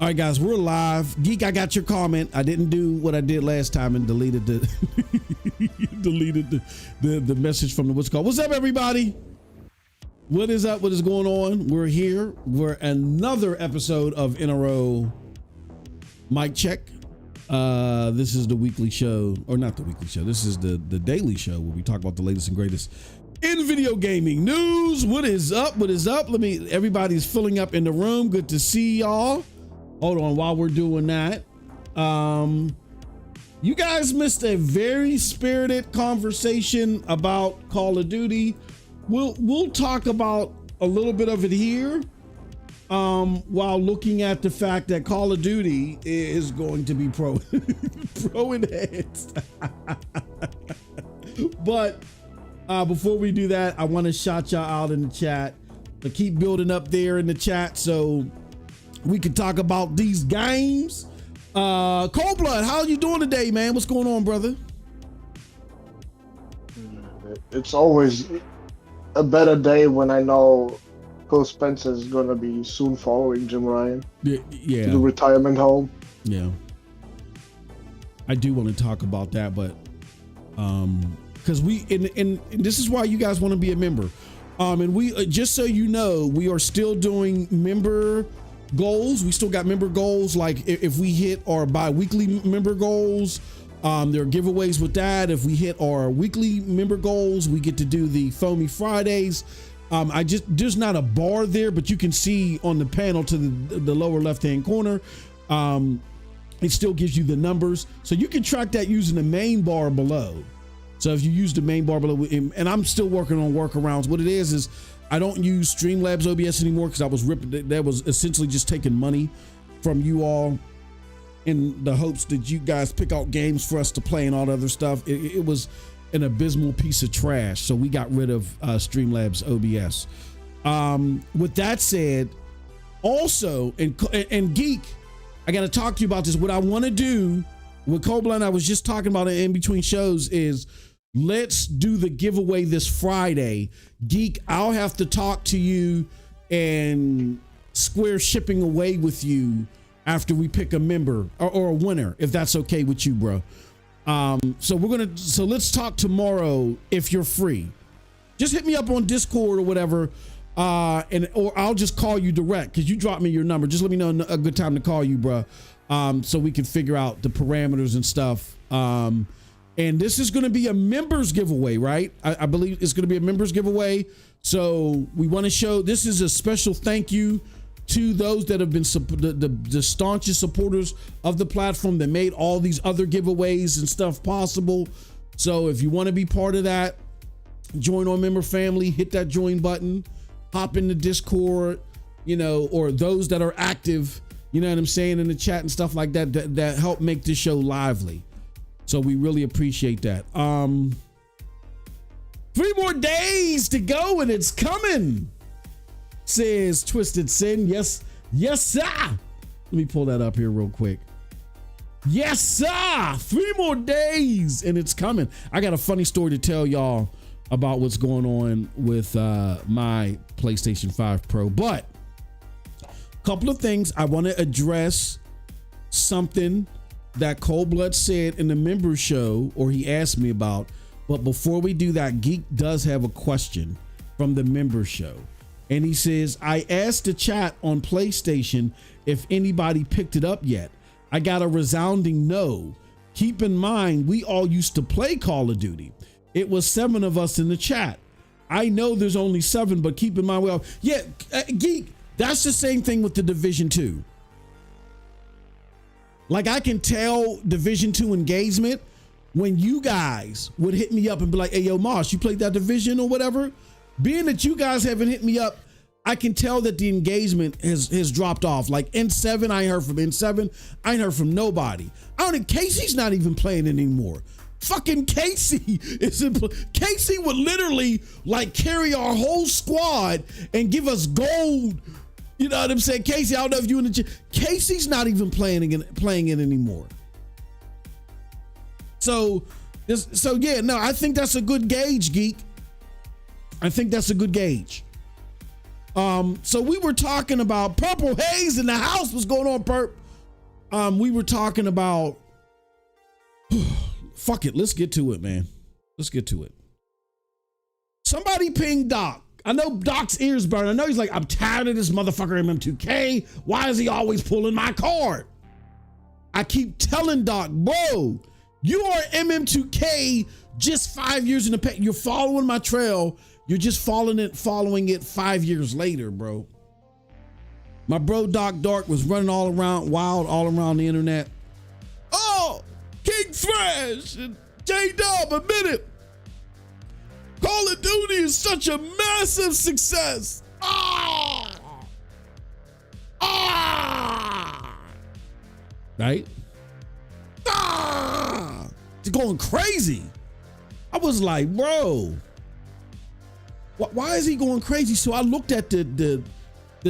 All right, guys, we're live. Geek, I got your comment. I didn't do what I did last time and deleted the the message from the what's called. What's up, everybody? What is up? What is going on? We're here. We're another episode of In a Row Mic Check. This is the weekly show, or not the weekly show. This is the daily show where we talk about the latest and greatest in video gaming news. What is up? What is up? Everybody's filling up in the room. Good to see y'all. Hold on, while we're doing that, you guys missed a very spirited conversation about Call of Duty. We'll talk about a little bit of it here, while looking at the fact that Call of Duty is going to be pro enhanced. But before we do that, I want to shout y'all out in the chat. To keep building up there in the chat so we can talk about these games. Cold Blood, how you doing today, man? What's going on, brother? It's always a better day when I know Phil Spencer is going to be soon following Jim Ryan to the retirement home. Yeah. I do want to talk about that, but because and this is why you guys want to be a member. And we just so you know, we are still doing member goals. We still got member goals. Like if we hit our bi-weekly member goals, there are giveaways with that. If we hit our weekly member goals, we get to do the Foamy Fridays. There's not a bar there, but you can see on the panel to the lower left-hand corner, it still gives you the numbers. So you can track that using the main bar below. So if you use the main bar below, and I'm still working on workarounds. What it is I don't use Streamlabs OBS anymore because I was ripping. That was essentially just taking money from you all in the hopes that you guys pick out games for us to play and all the other stuff. It was an abysmal piece of trash. So we got rid of Streamlabs OBS. With that said, also, and Geek, I got to talk to you about this. What I want to do with Coldblood, I was just talking about it in between shows, is let's do the giveaway this Friday. Geek, I'll have to talk to you and square shipping away with you after we pick a member or a winner, if that's okay with you, bro. So let's talk tomorrow if you're free. Just hit me up on Discord or whatever, or I'll just call you direct because you dropped me your number. Just let me know a good time to call you, bro, so we can figure out the parameters and stuff. And this is going to be a members giveaway, right? I believe it's going to be a members giveaway. So we want to show, this is a special thank you to those that have been the staunchest supporters of the platform that made all these other giveaways and stuff possible. So if you want to be part of that, join our member family, hit that join button, hop in the Discord, or those that are active, you know what I'm saying, in the chat and stuff like that, that help make this show lively. So we really appreciate that. 3 more days to go and it's coming, says Twisted Sin. Yes, sir. Let me pull that up here real quick. Yes, sir. 3 more days and it's coming. I got a funny story to tell y'all about what's going on with my PlayStation 5 Pro. But a couple of things. I want to address something that Cold Blood said in the member show, or he asked me about. But before we do that, Geek does have a question from the member show. And he says, I asked the chat on PlayStation if anybody picked it up yet. I got a resounding no. Keep in mind, we all used to play Call of Duty. It was 7 of us in the chat. I know there's only 7, but keep in mind, Geek, that's the same thing with the Division 2. Like, I can tell Division 2 engagement when you guys would hit me up and be like, hey, yo, Mosh, you played that Division or whatever? Being that you guys haven't hit me up, I can tell that the engagement has dropped off. Like N7, I ain't heard from N7. I ain't heard from nobody. Casey's not even playing anymore. Fucking Casey Casey would literally like carry our whole squad and give us gold. You know what I'm saying? Casey, I don't know if you in the gym. Casey's not even playing it anymore. So yeah, no, I think that's a good gauge, Geek. I think that's a good gauge. So we were talking about Purple Haze in the house. What's going on, Perp? We were talking about, fuck it. Let's get to it, man. Let's get to it. Somebody ping Doc. I know Doc's ears burn. I know he's like, I'm tired of this motherfucker MM2K. Why is he always pulling my card? I keep telling Doc, bro, you are MM2K just 5 years in the past. You're following my trail. You're just following it 5 years later, bro. My bro Doc Dark was running all around the internet. Oh, King Thrash and J-Dub, admit it. Call of Duty is such a massive success. Right? It's going crazy. I was like, bro, why is he going crazy? So I looked at the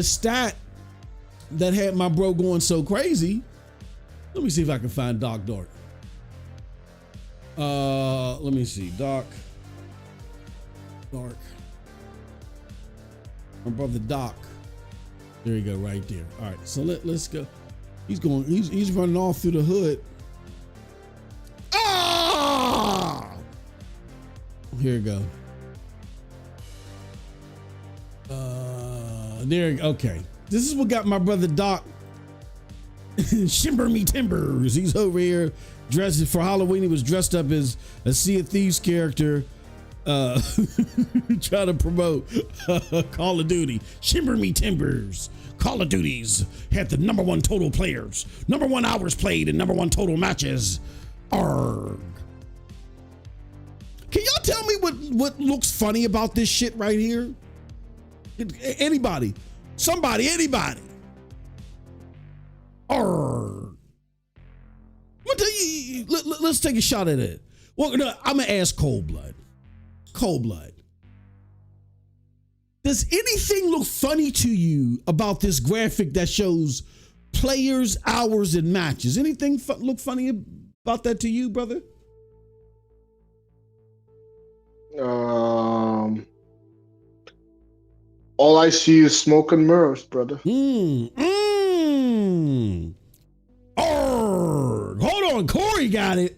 stat that had my bro going so crazy. Let me see if I can find Doc Dark. Let me see, Doc Dark. My brother Doc. There you go, right there. All right, so let's go. He's running off through the hood. Here we go. Okay. This is what got my brother Doc shimmer me timbers. He's over here dressed for Halloween. He was dressed up as a Sea of Thieves character, trying to promote Call of Duty. Shimmer me timbers. Call of Duty's had the #1 total players, #1 hours played, and #1 total matches. Arg. Can y'all tell me what looks funny about this shit right here? Anybody? Somebody? Anybody? Arg. Let's take a shot at it. Well, no, I'm gonna ask Cold Blood. Cold Blood. Does anything look funny to you about this graphic that shows players, hours, and matches? Anything look funny about that to you, brother? All I see is smoke and mirrors, brother. Hold on, Corey got it.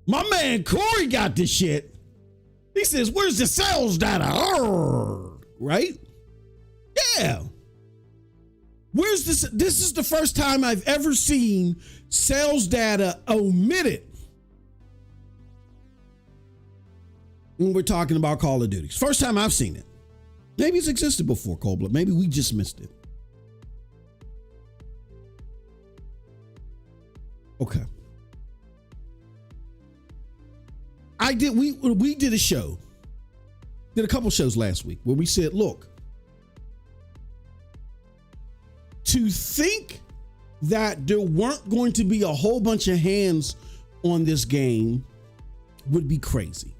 My man Corey got this shit. He says, where's the sales data? Right? Yeah. Where's this? This is the first time I've ever seen sales data omitted when we're talking about Call of Duty. First time I've seen it. Maybe it's existed before, Cold Blood. Maybe we just missed it. Okay. We did a show. Did a couple shows last week where we said, look, to think that there weren't going to be a whole bunch of hands on this game would be crazy,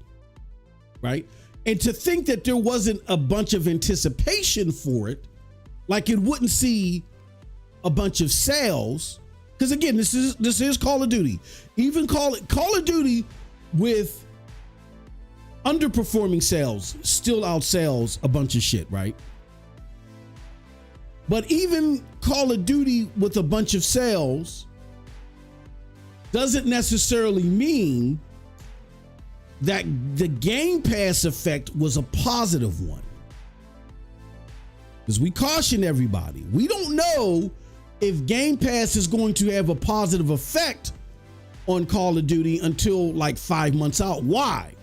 right? And to think that there wasn't a bunch of anticipation for it, like it wouldn't see a bunch of sales, because again, this is Call of Duty. Even Call of Duty with underperforming sales still outsells a bunch of shit, right? But even Call of Duty with a bunch of sales doesn't necessarily mean that the Game Pass effect was a positive one. Because we caution everybody, we don't know if Game Pass is going to have a positive effect on Call of Duty until like 5 months out. Why?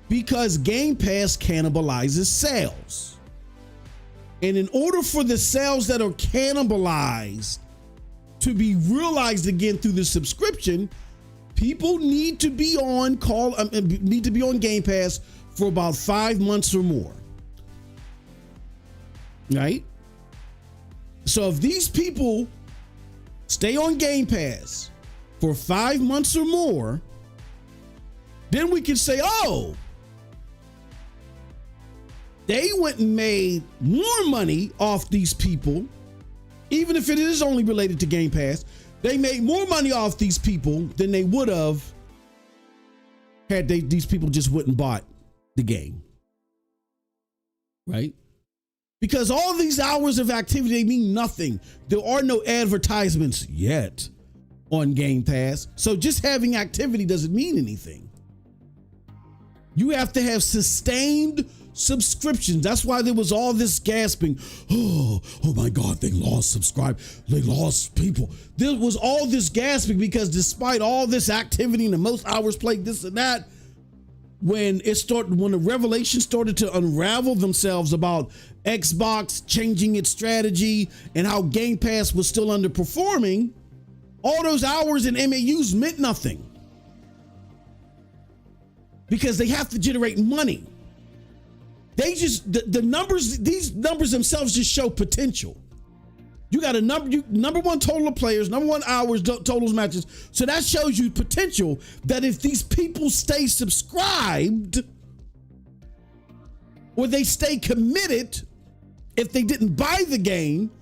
Because Game Pass cannibalizes sales. And in order for the sales that are cannibalized to be realized again through the subscription, people need to be on Game Pass for about 5 months or more. Right? So if these people stay on Game Pass for 5 months or more, then we can say, oh, they went and made more money off these people, even if it is only related to Game Pass. They made more money off these people than they would have had these people just wouldn't bought the game. Right? Because all these hours of activity, they mean nothing. There are no advertisements yet on Game Pass. So just having activity doesn't mean anything. You have to have sustained subscriptions. That's why there was all this gasping. Oh my God, they lost they lost people. There was all this gasping because despite all this activity and the most hours played, this and that, when the revelation started to unravel themselves about Xbox changing its strategy and how Game Pass was still underperforming, all those hours in MAUs meant nothing because they have to generate money. They just, the numbers, these numbers themselves just show potential. You got a number one total of players, number one hours, totals matches. So that shows you potential that if these people stay subscribed or they stay committed, if they didn't buy the game,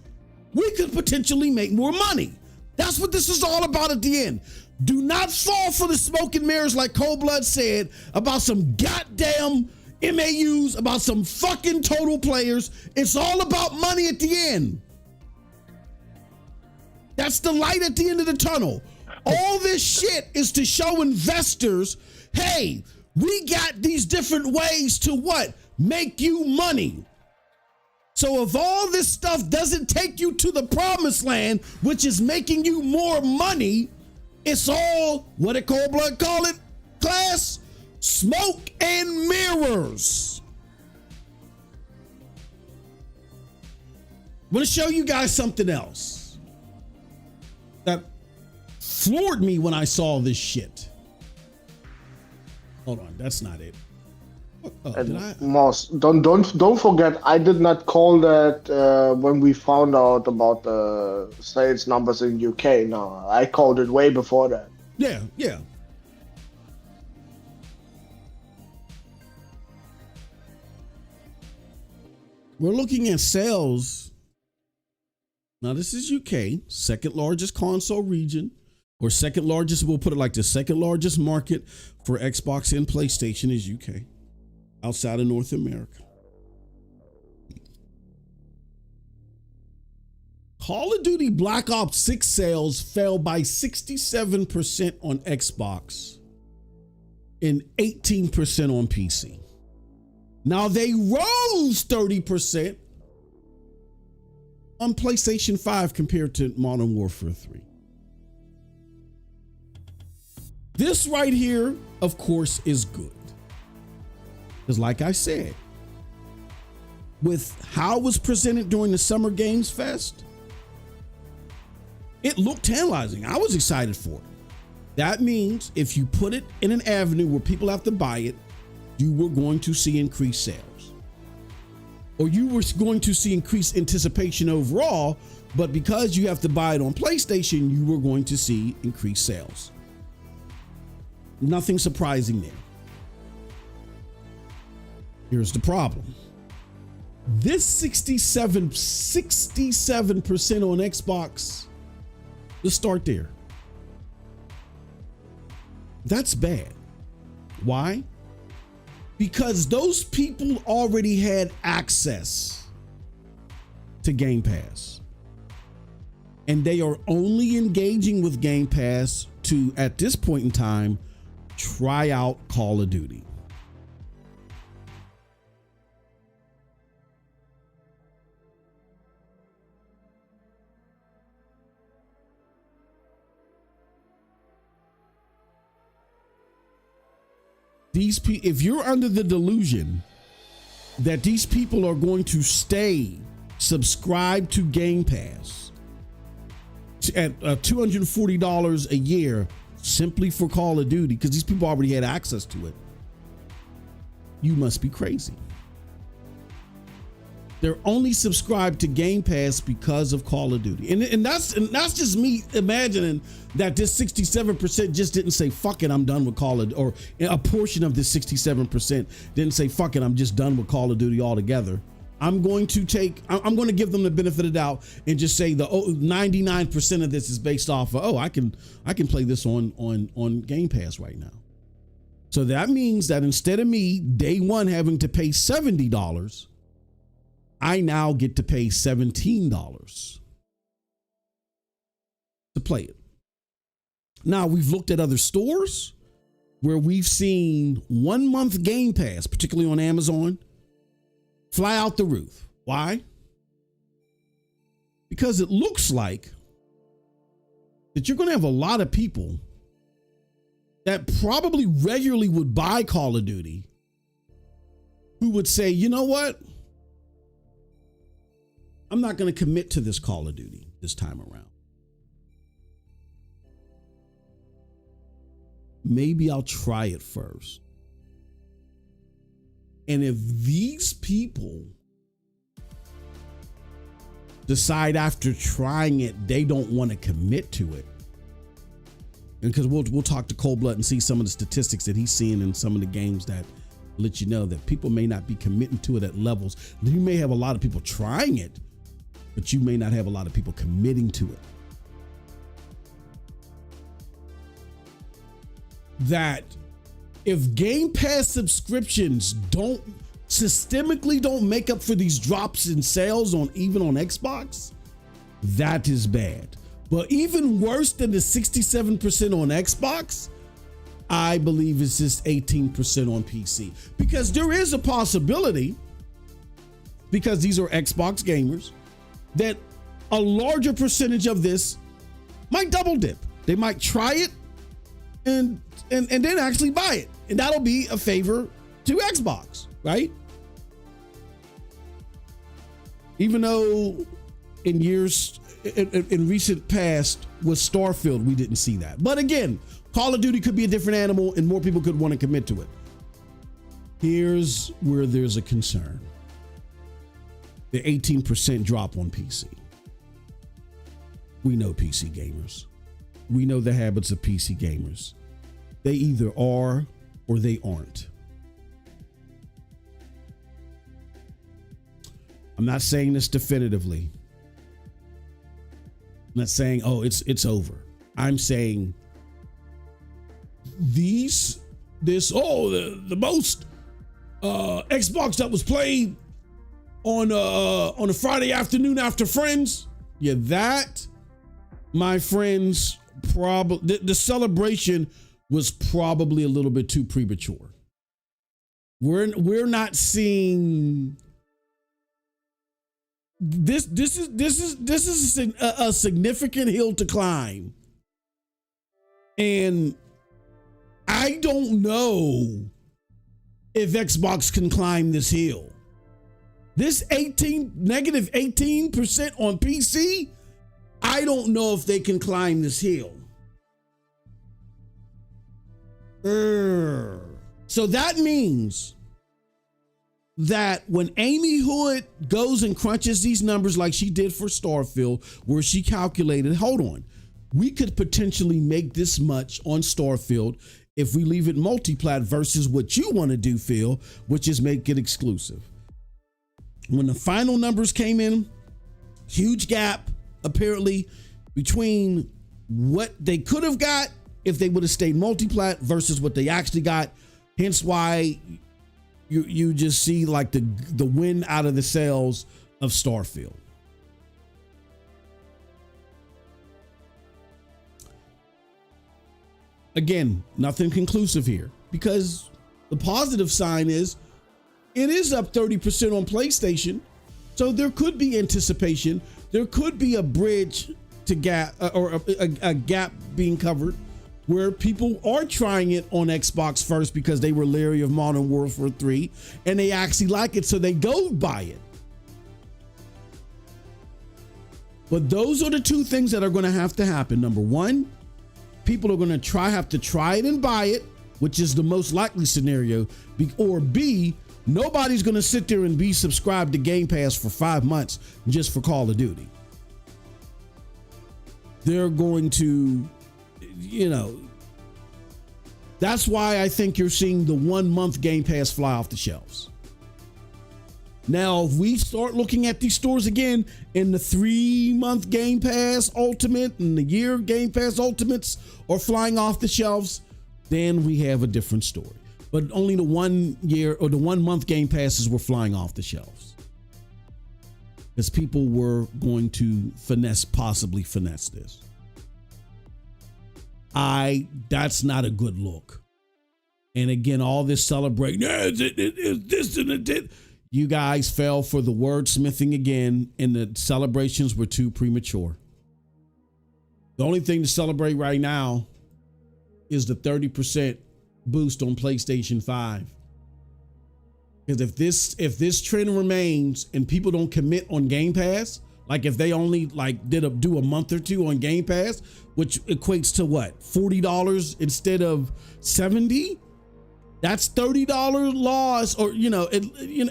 we could potentially make more money. That's what this is all about at the end. Do not fall for the smoke and mirrors like Cold Blood said about some goddamn MAUs, about some fucking total players. It's all about money at the end. That's the light at the end of the tunnel. All this shit is to show investors, hey, we got these different ways to what? Make you money. So if all this stuff doesn't take you to the promised land, which is making you more money, it's all, what did Cold Blood call it, class? Smoke and mirrors. I'm going to show you guys something else that floored me when I saw this shit. Hold on, that's not it. Moss, don't forget, I did not call that when we found out about the sales numbers in UK. No, I called it way before that. Yeah. We're looking at sales. Now, this is UK, second largest console region, or second largest, we'll put it like the second largest market for Xbox and PlayStation is UK, outside of North America. Call of Duty Black Ops 6 sales fell by 67% on Xbox and 18% on PC. Now they rose 30% on PlayStation 5 compared to Modern Warfare 3. This right here, of course, is good. Because like I said, with how it was presented during the Summer Games Fest, it looked tantalizing. I was excited for it. That means if you put it in an avenue where people have to buy it, you were going to see increased sales. Or you were going to see increased anticipation overall, but because you have to buy it on PlayStation, you were going to see increased sales. Nothing surprising there. Here's the problem. This 67% on Xbox, let's start there. That's bad. Why? Because those people already had access to Game Pass. And they are only engaging with Game Pass to, at this point in time, try out Call of Duty. If you're under the delusion that these people are going to stay subscribed to Game Pass at $240 a year simply for Call of Duty, because these people already had access to it, you must be crazy. They're only subscribed to Game Pass because of Call of Duty. And that's just me imagining that this 67% just didn't say, fuck it, I'm done with Call of Duty. Or a portion of this 67% didn't say, fuck it, I'm just done with Call of Duty altogether. I'm going to give them the benefit of the doubt and just say the 99% of this is based off of, I can play this on Game Pass right now. So that means that instead of me day one having to pay $70, I now get to pay $17 to play it. Now, we've looked at other stores where we've seen 1 month Game Pass, particularly on Amazon, fly out the roof. Why? Because it looks like that you're going to have a lot of people that probably regularly would buy Call of Duty who would say, you know what? I'm not going to commit to this Call of Duty this time around. Maybe I'll try it first. And if these people decide after trying it, they don't want to commit to it. And because we'll talk to Cold Blood and see some of the statistics that he's seeing in some of the games that let you know that people may not be committing to it at levels. You may have a lot of people trying it, but you may not have a lot of people committing to it. That if Game Pass subscriptions don't make up for these drops in sales even on Xbox, that is bad. But even worse than the 67% on Xbox, I believe it's just 18% on PC. Because there is a possibility, because these are Xbox gamers, that a larger percentage of this might double dip. They might try it and then actually buy it. And that'll be a favor to Xbox, right? Even though in recent past with Starfield, we didn't see that. But again, Call of Duty could be a different animal and more people could want to commit to it. Here's where there's a concern. The 18% drop on PC. We know PC gamers. We know the habits of PC gamers. They either are or they aren't. I'm not saying this definitively. I'm not saying, oh, it's over. I'm saying the most Xbox that was played on a Friday afternoon after Friends. Yeah, that, my friends, probably the celebration was probably a little bit too premature. We're not seeing this. This is a significant hill to climb, and I don't know if Xbox can climb this hill. This negative 18% on PC, I don't know if they can climb this hill. So that means that when Amy Hood goes and crunches these numbers like she did for Starfield, where she calculated, hold on, we could potentially make this much on Starfield if we leave it multi-plat versus what you want to do, Phil, which is make it exclusive. When the final numbers came in, huge gap apparently between what they could have got if they would have stayed multi-plat versus what they actually got. Hence why you just see like the win out of the sales of Starfield. Again, nothing conclusive here, because the positive sign is it is up 30% on PlayStation. So there could be anticipation. There could be a bridge to gap or a gap being covered where people are trying it on Xbox first because they were leery of Modern Warfare 3 and they actually like it, so they go buy it. But those are the two things that are going to have to happen. Number one, people are going to have to try it and buy it, which is the most likely scenario. Or B, nobody's going to sit there and be subscribed to Game Pass for 5 months just for Call of Duty. They're going to, that's why I think you're seeing the 1 month Game Pass fly off the shelves. Now, if we start looking at these stores again in the 3 month Game Pass Ultimate and the year Game Pass Ultimates are flying off the shelves, then we have a different story. But only the 1 year or the 1 month Game Passes were flying off the shelves. because people were going to possibly finesse this. That's not a good look. And again, all this celebrating, this and that. You guys fell for the wordsmithing again, and the celebrations were too premature. The only thing to celebrate right now is the 30% boost on PlayStation 5. Because if this trend remains and people don't commit on Game Pass, like if they only do a month or two on Game Pass, which equates to what, $40 instead of $70, that's $30 loss, or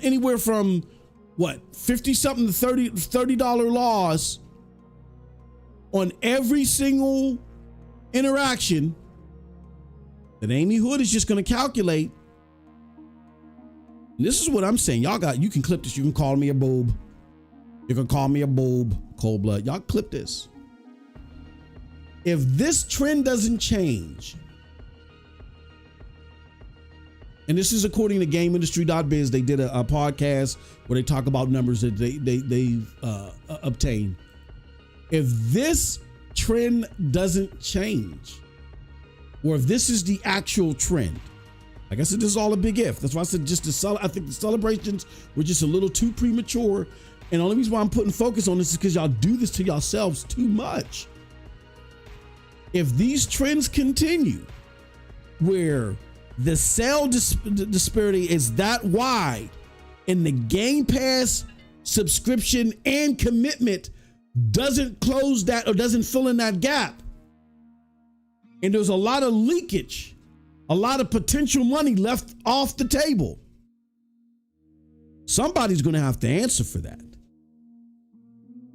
anywhere from what, 50 something to $30 loss on every single interaction that Amy Hood is just going to calculate. And this is what I'm saying. You can clip this. You can call me a boob. You can call me a boob, cold blood. Y'all clip this. If this trend doesn't change, and this is according to GameIndustry.biz, they did a podcast where they talk about numbers that they've obtained. If this trend doesn't change, or if this is the actual trend, like I said, this is all a big if. That's why I said I think the celebrations were just a little too premature. And the only reason why I'm putting focus on this is because y'all do this to yourselves too much. If these trends continue, where the sale disparity is that wide, and the Game Pass subscription and commitment doesn't close that or doesn't fill in that gap, and there's a lot of leakage, a lot of potential money left off the table, somebody's going to have to answer for that.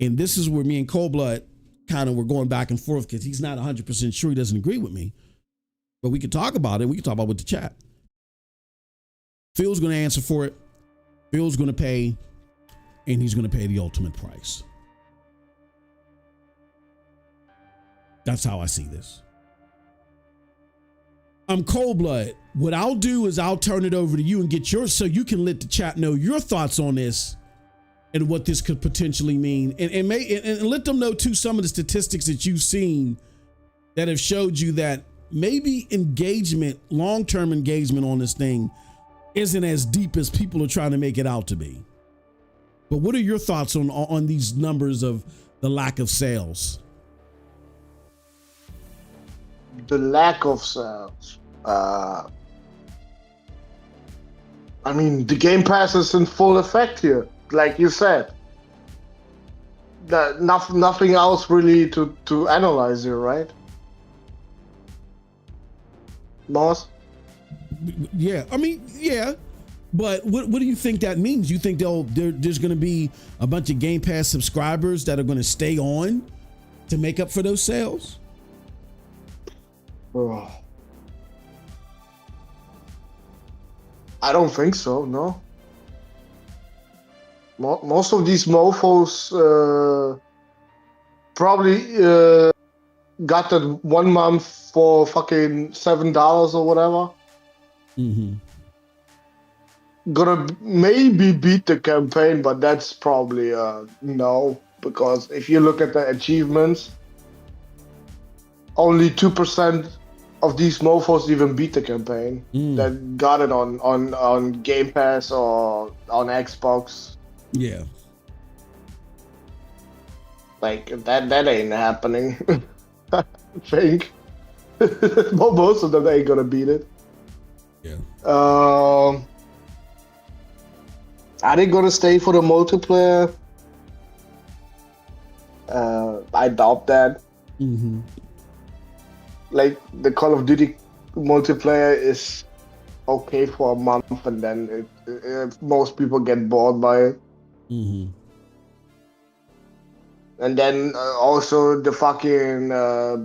And this is where me and Cold Blood kind of were going back and forth, because he's not 100% sure, he doesn't agree with me. But we could talk about it. We could talk about it with the chat. Phil's going to answer for it. Phil's going to pay, and he's going to pay the ultimate price. That's how I see this. I'm Cold Blood. What I'll do is I'll turn it over to you and get yours, so you can let the chat know your thoughts on this and what this could potentially mean, and let them know too some of the statistics that you've seen that have showed you that maybe engagement, long-term engagement on this thing isn't as deep as people are trying to make it out to be. But what are your thoughts on these numbers of the lack of sales? The lack of sales. I mean, the Game Pass is in full effect here, like you said. Nothing else really to analyze here, right? Boss? Yeah, I mean, yeah. But what do you think that means? You think there's going to be a bunch of Game Pass subscribers that are going to stay on to make up for those sales? Oh. I don't think so, no. Most of these mofos probably got that 1 month for fucking $7 or whatever. Mm-hmm. Gonna maybe beat the campaign, but that's probably no, because if you look at the achievements, only 2% of these mofos even beat the campaign that got it on Game Pass or on Xbox. Yeah. Like that ain't happening. I think. Well, most of them ain't gonna beat it. Yeah. Are they gonna stay for the multiplayer? I doubt that. Mm-hmm. Like, the Call of Duty multiplayer is okay for a month, and then most people get bored by it. Mm-hmm. And then also the fucking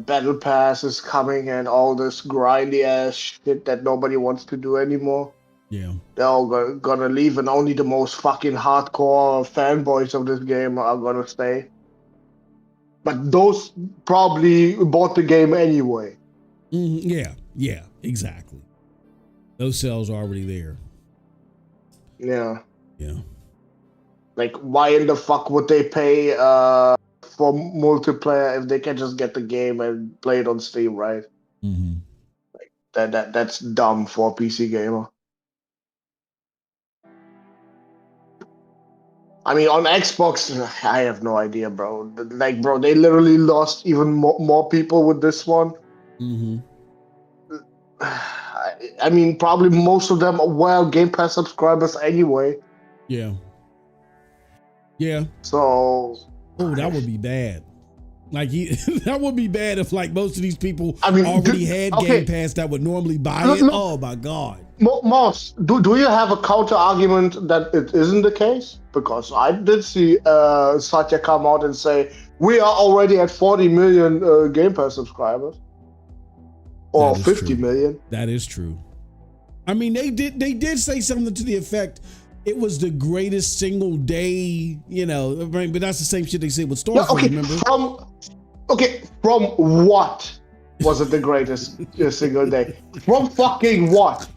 battle pass is coming, and all this grindy ass shit that nobody wants to do anymore. Yeah. They're all gonna leave, and only the most fucking hardcore fanboys of this game are gonna stay. But those probably bought the game anyway. Mm-hmm. Yeah, exactly. Those sales are already there. Yeah. Yeah. Like, why in the fuck would they pay for multiplayer if they can just get the game and play it on Steam, right? Mm-hmm. That's dumb for a PC gamer. I mean, on Xbox, I have no idea, bro. Like, bro, they literally lost even more people with this one. Mm-hmm. I mean, probably most of them were Game Pass subscribers anyway. Yeah. Yeah. So. Oh, that would be bad. Like that would be bad if like most of these people already had Game Pass that would normally buy it. Oh my God. Moss, do you have a counter argument that it isn't the case? Because I did see Satya come out and say we are already at 40 million Game Pass subscribers, or 50 million. That is true. I mean, they did say something to the effect it was the greatest single day, but that's the same shit they said with Starfield. Remember? From what was it the greatest single day? From fucking what?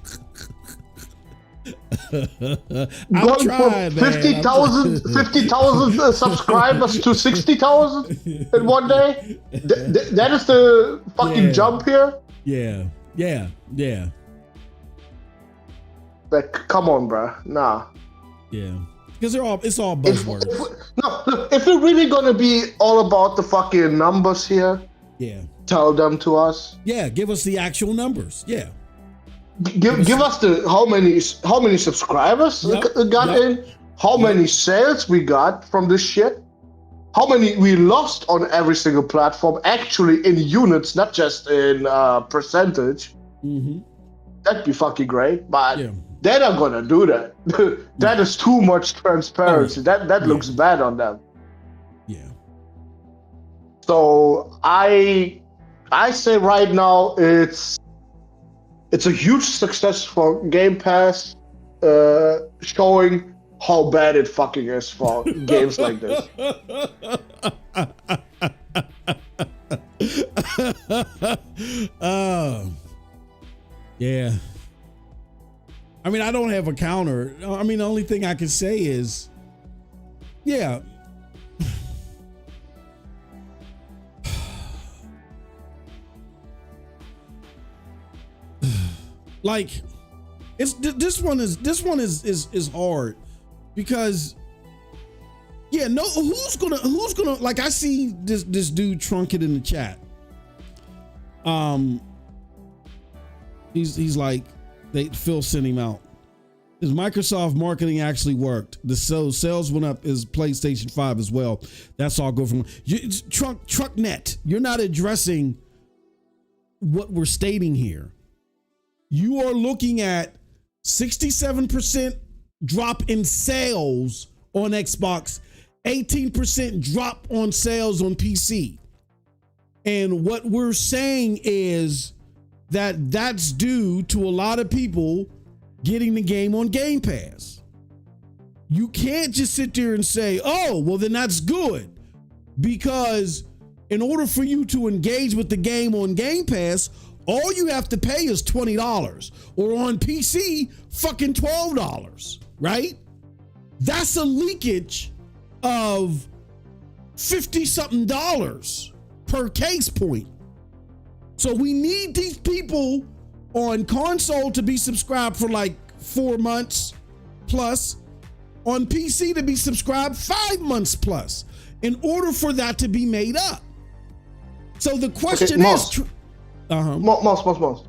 Going from 50,000 subscribers to 60,000 in one day? That is the fucking jump here? Yeah. Like, come on, bro. Nah. Yeah. Because it's all buzzwords. If we're really gonna be all about the fucking numbers here, tell them to us. Yeah, give us the actual numbers. Yeah. Give us the how many subscribers got in, how many sales we got from this shit, how many we lost on every single platform, actually in units, not just in percentage. Mm-hmm. That'd be fucking great, but they're not gonna do that. That is too much transparency. That looks bad on them. Yeah. So I say right now it's a huge success for Game Pass, showing how bad it fucking is for games like this. Yeah. I mean, I don't have a counter. I mean, the only thing I can say is, like, this one is hard because who's gonna like, I see this dude Trunket in the chat. He's like, Phil sent him out. His Microsoft marketing actually worked. The sales went up as PlayStation 5 as well. That's all good from TruckNet. You're not addressing what we're stating here. You are looking at 67% drop in sales on Xbox, 18% drop on sales on PC. And what we're saying is that's due to a lot of people getting the game on Game Pass. You can't just sit there and say, oh, well, then that's good. Because in order for you to engage with the game on Game Pass, all you have to pay is $20, or on PC, fucking $12, right? That's a leakage of $50-something per case point. So we need these people on console to be subscribed for like 4 months plus, on PC to be subscribed 5 months plus, in order for that to be made up. So the question is... Moss.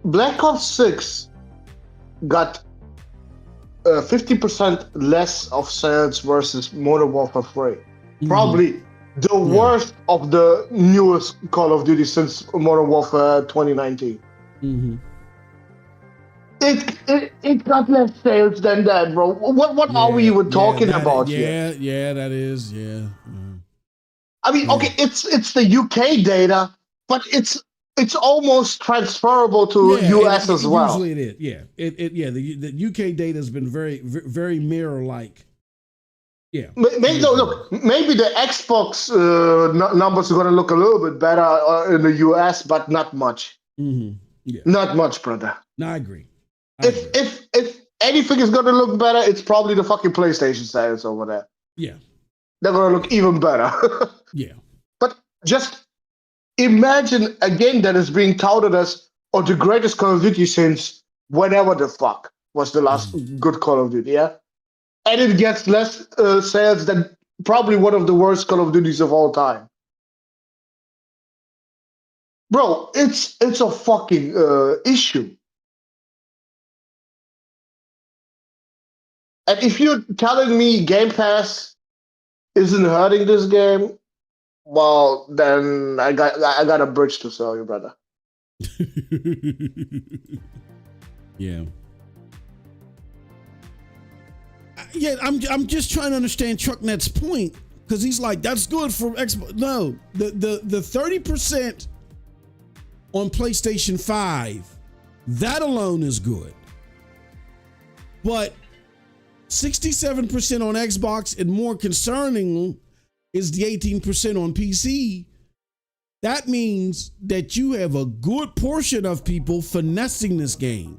Black Ops 6 got 50% less of sales versus Modern Warfare 3. Probably the worst of the newest Call of Duty since Modern Warfare 2019. Mm-hmm. It got less sales than that, bro. What are we even talking about here? Yeah, that is, yeah. I mean, okay, it's the UK data, but it's almost transferable to US as well. Usually it is, yeah. The UK data has been very, very mirror-like. Yeah. Maybe the Xbox numbers are going to look a little bit better in the US, but not much. Mm-hmm. Yeah. Not much, brother. No, I agree. If anything is gonna look better, it's probably the fucking PlayStation sales over there. Yeah. They're gonna look even better. Yeah. But just imagine again that is being touted as the greatest Call of Duty since whenever the fuck was the last good Call of Duty, yeah? And it gets less sales than probably one of the worst Call of Duties of all time. Bro, it's a fucking issue. And if you're telling me Game Pass isn't hurting this game, well, then I got a bridge to sell you, brother. Yeah. Yeah, I'm just trying to understand Trucknet's point, because he's like, that's good for Xbox. No, the 30% on PlayStation 5, that alone is good. But 67% on Xbox, and more concerning is the 18% on PC. That means that you have a good portion of people finessing this game.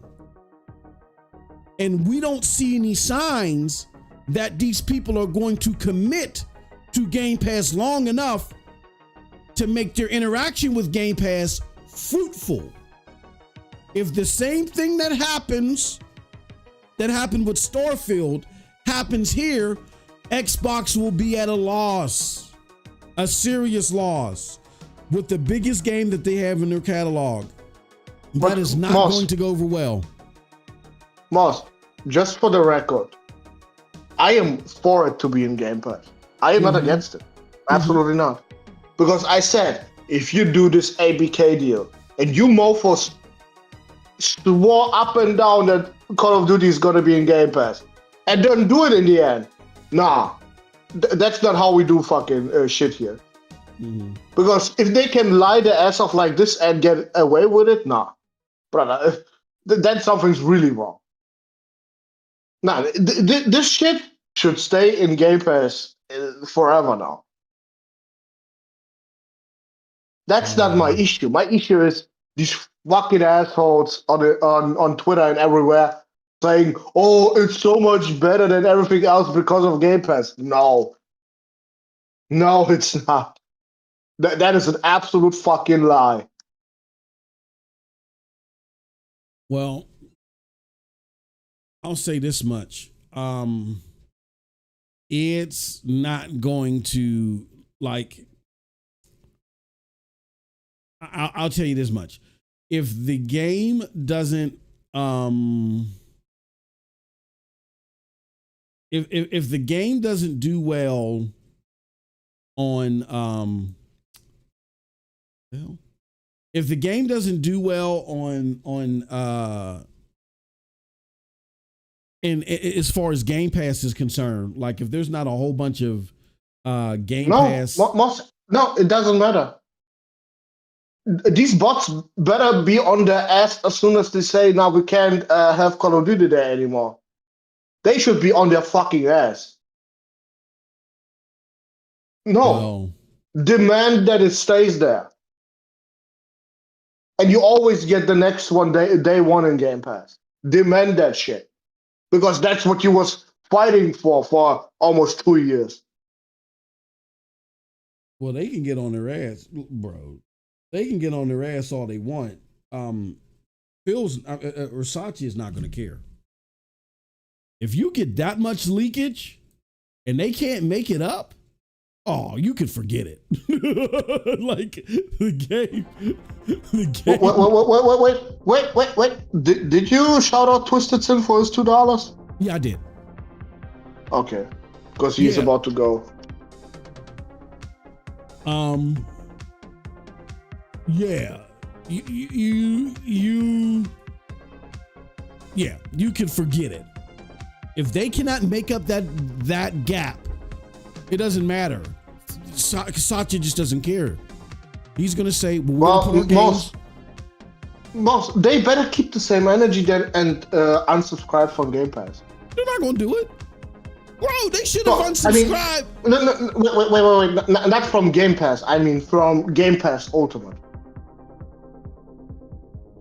And we don't see any signs that these people are going to commit to Game Pass long enough to make their interaction with Game Pass fruitful. If the same thing that happened with Starfield happens here, Xbox will be at a loss, a serious loss, with the biggest game that they have in their catalog. That is not going to go over well. Moss, just for the record, I am for it to be in Game Pass. I am not against it. Absolutely not. Because I said, if you do this ABK deal and you mofos swore up and down that Call of Duty is going to be in Game Pass and don't do it in the end, nah. That's not how we do fucking shit here. Because if they can lie their ass off like this and get away with it, nah. Brother, then something's really wrong. Nah, this shit should stay in Game Pass forever now. That's not my issue. My issue is these fucking assholes on Twitter and everywhere saying, oh, it's so much better than everything else because of Game Pass. No. No, it's not. That is an absolute fucking lie. Well, I'll say this much. It's not going to, like, I'll tell you this much. If the game doesn't, if the game doesn't do well on, if the game doesn't do well on and as far as Game Pass is concerned, like if there's not a whole bunch of Game Pass, no, it doesn't matter. These bots better be on their ass as soon as they say, now we can't have Call of Duty there anymore. They should be on their fucking ass. No. Demand that it stays there. And you always get the next one day one in Game Pass. Demand that shit. Because that's what you was fighting for almost 2 years. Well, they can get on their ass, bro. They can get on their ass all they want. Versace is not going to care. If you get that much leakage and they can't make it up, oh, you could forget it. Like the game. Wait. Did you shout out Twisted Sin for his $2? Yeah, I did. Okay, because he's about to go. Yeah, you can forget it. If they cannot make up that gap, it doesn't matter. Satya just doesn't care. He's gonna say, most they better keep the same energy and unsubscribe from Game Pass. They're not gonna do it. Bro, they should have unsubscribed. Wait. Not from Game Pass. I mean from Game Pass Ultimate.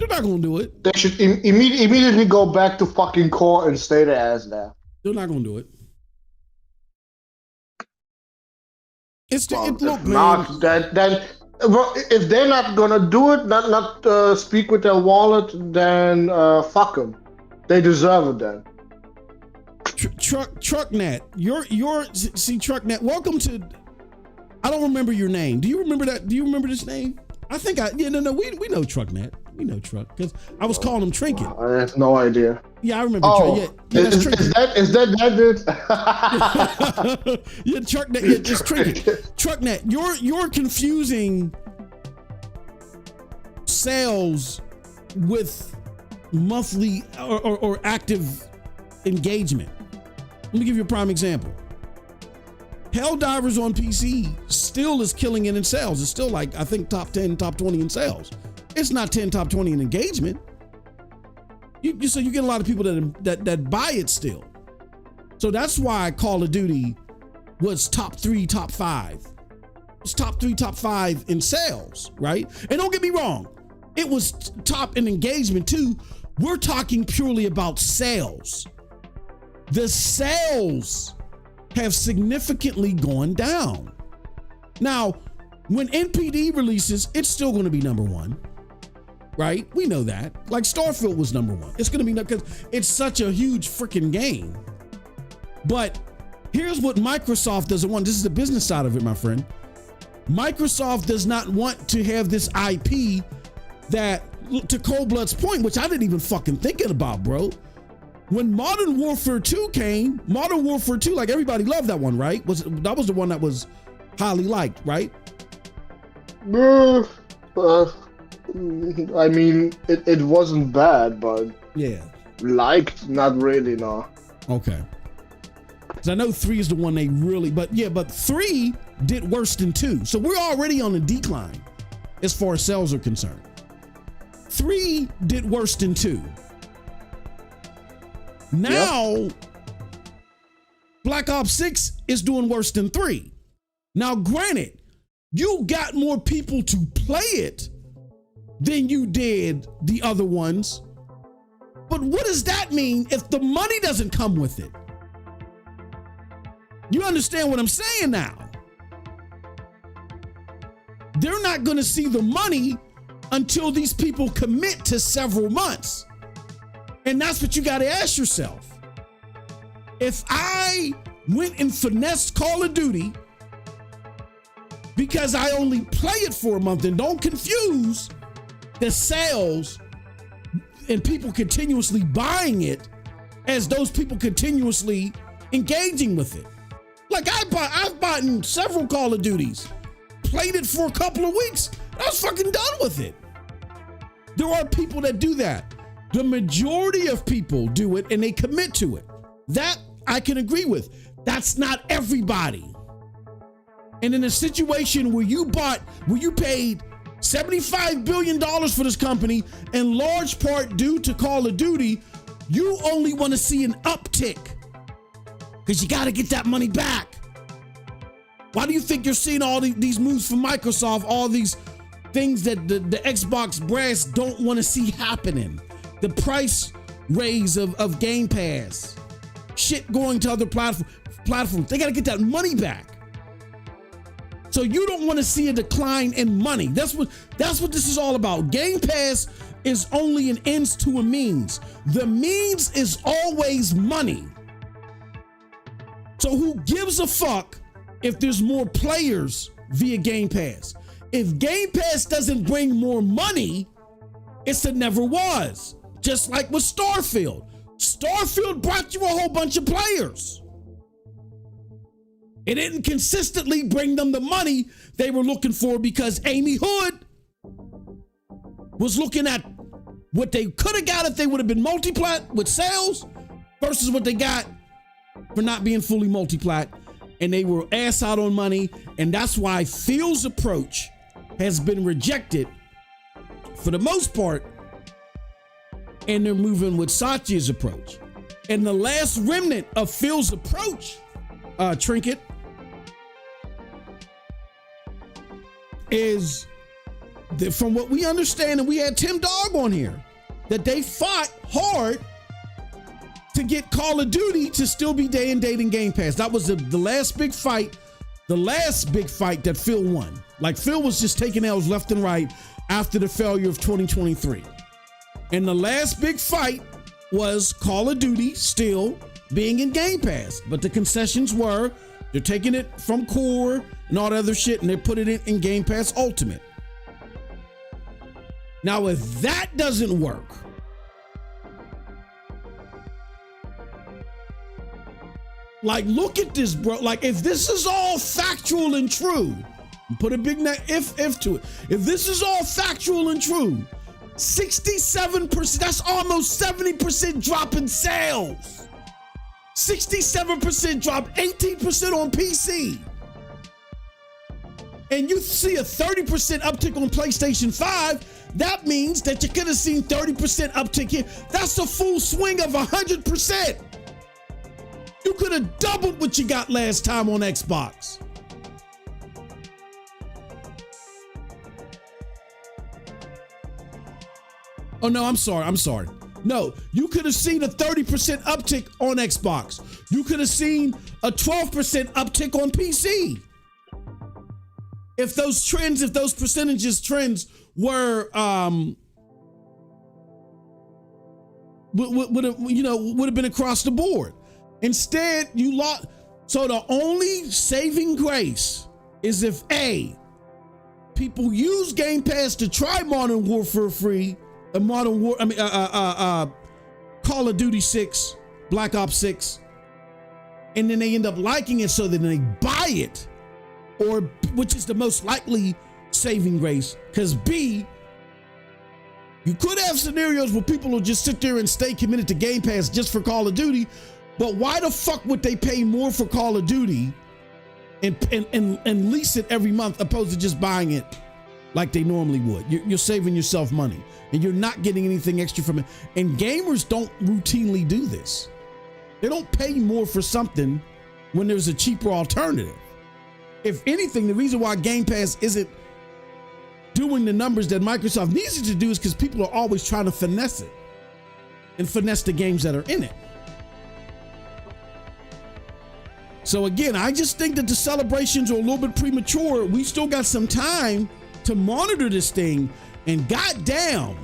They're not gonna do it. They should immediately go back to fucking core and stay their ass there. They're not gonna do it. Look, man. Not then. Well, if they're not gonna do it, not speak with their wallet, then fuck them. They deserve it then. Trucknet, Trucknet. Welcome to. I don't remember your name. Do you remember that? Do you remember this name? I think we know Trucknet. We know Truck because I was calling him Trinket. I have no idea. Yeah, I remember. Oh, is that dude? Yeah, Trucknet. Yeah, just Trinket. Trucknet. You're confusing sales with monthly or active engagement. Let me give you a prime example. Helldivers on PC still is killing it in sales. It's still like, I think, top 10, top 20 in sales. It's not 10, top 20 in engagement. So you get a lot of people that buy it still. So that's why Call of Duty was top 3, top 5. It's top 3, top 5 in sales, right? And don't get me wrong, it was top in engagement too. We're talking purely about sales. The sales have significantly gone down. Now, when NPD releases, it's still going to be number 1, right? We know that. Like Starfield was number 1. It's going to be because it's such a huge freaking game. But here's what Microsoft doesn't want. This is the business side of it, my friend. Microsoft does not want to have this IP that, to Cold Blood's point, which I didn't even fucking thinking about, bro. When Modern Warfare 2 came, Modern Warfare 2, like everybody loved that one, right? That was the one that was highly liked, right? I mean, it wasn't bad, but yeah, liked, not really, no. Okay. Because I know 3 is the one they really, but 3 did worse than 2. So we're already on a decline as far as sales are concerned. 3 did worse than 2. Now, Black Ops 6 is doing worse than 3. Now, granted, you got more people to play it than you did the other ones. But what does that mean if the money doesn't come with it? You understand what I'm saying now? They're not going to see the money until these people commit to several months. And that's what you got to ask yourself. If I went and finessed Call of Duty because I only play it for a month, and don't confuse the sales and people continuously buying it as those people continuously engaging with it. Like I've bought in several Call of Duties, played it for a couple of weeks, and I was fucking done with it. There are people that do that. The majority of people do it and they commit to it. That I can agree with. That's not everybody. And in a situation where you paid $75 billion for this company, in large part due to Call of Duty, you only want to see an uptick because you got to get that money back. Why do you think you're seeing all these moves from Microsoft, all these things that the Xbox brass don't want to see happening? The price raise of Game Pass, shit going to other platforms. They got to get that money back. So you don't want to see a decline in money. That's what this is all about. Game Pass is only an ends to a means. The means is always money. So who gives a fuck if there's more players via Game Pass? If Game Pass doesn't bring more money, it's a never was. Just like with Starfield. Starfield brought you a whole bunch of players. It didn't consistently bring them the money they were looking for because Amy Hood was looking at what they could have got if they would have been multi-plat with sales versus what they got for not being fully multi-plat. And they were ass out on money. And that's why Phil's approach has been rejected for the most part. And they're moving with Satya's approach. And the last remnant of Phil's approach, Trinket, is from what we understand, and we had Tim Dog on here, that they fought hard to get Call of Duty to still be day and date in Game Pass. That was the last big fight. The last big fight that Phil won. Like, Phil was just taking L's left and right after the failure of 2023. And the last big fight was Call of Duty still being in Game Pass. But the concessions were, they're taking it from Core and all that other shit, and they're putting it in Game Pass Ultimate. Now, if that doesn't work, like, look at this, bro. Like, if this is all factual and true, put a big if to it. If this is all factual and true, 67%, that's almost 70% drop in sales. 67% drop, 18% on PC. And you see a 30% uptick on PlayStation 5, that means that you could have seen 30% uptick here. That's a full swing of 100%. You could have doubled what you got last time on Xbox. Oh, no, I'm sorry. No, you could have seen a 30% uptick on Xbox. You could have seen a 12% uptick on PC. If those percentages trends were, would have been across the board. Instead, you lost. So the only saving grace is if people use Game Pass to try Modern Warfare free, Call of Duty 6, Black Ops 6, and then they end up liking it, so then they buy it, or which is the most likely saving grace. Because B, you could have scenarios where people will just sit there and stay committed to Game Pass just for Call of Duty. But why the fuck would they pay more for Call of Duty and lease it every month opposed to just buying it like they normally would? You're saving yourself money and you're not getting anything extra from it. And gamers don't routinely do this. They don't pay more for something when there's a cheaper alternative. If anything, the reason why Game Pass isn't doing the numbers that Microsoft needs it to do is because people are always trying to finesse it and finesse the games that are in it. So again, I just think that the celebrations are a little bit premature. We still got some time to monitor this thing, and goddamn,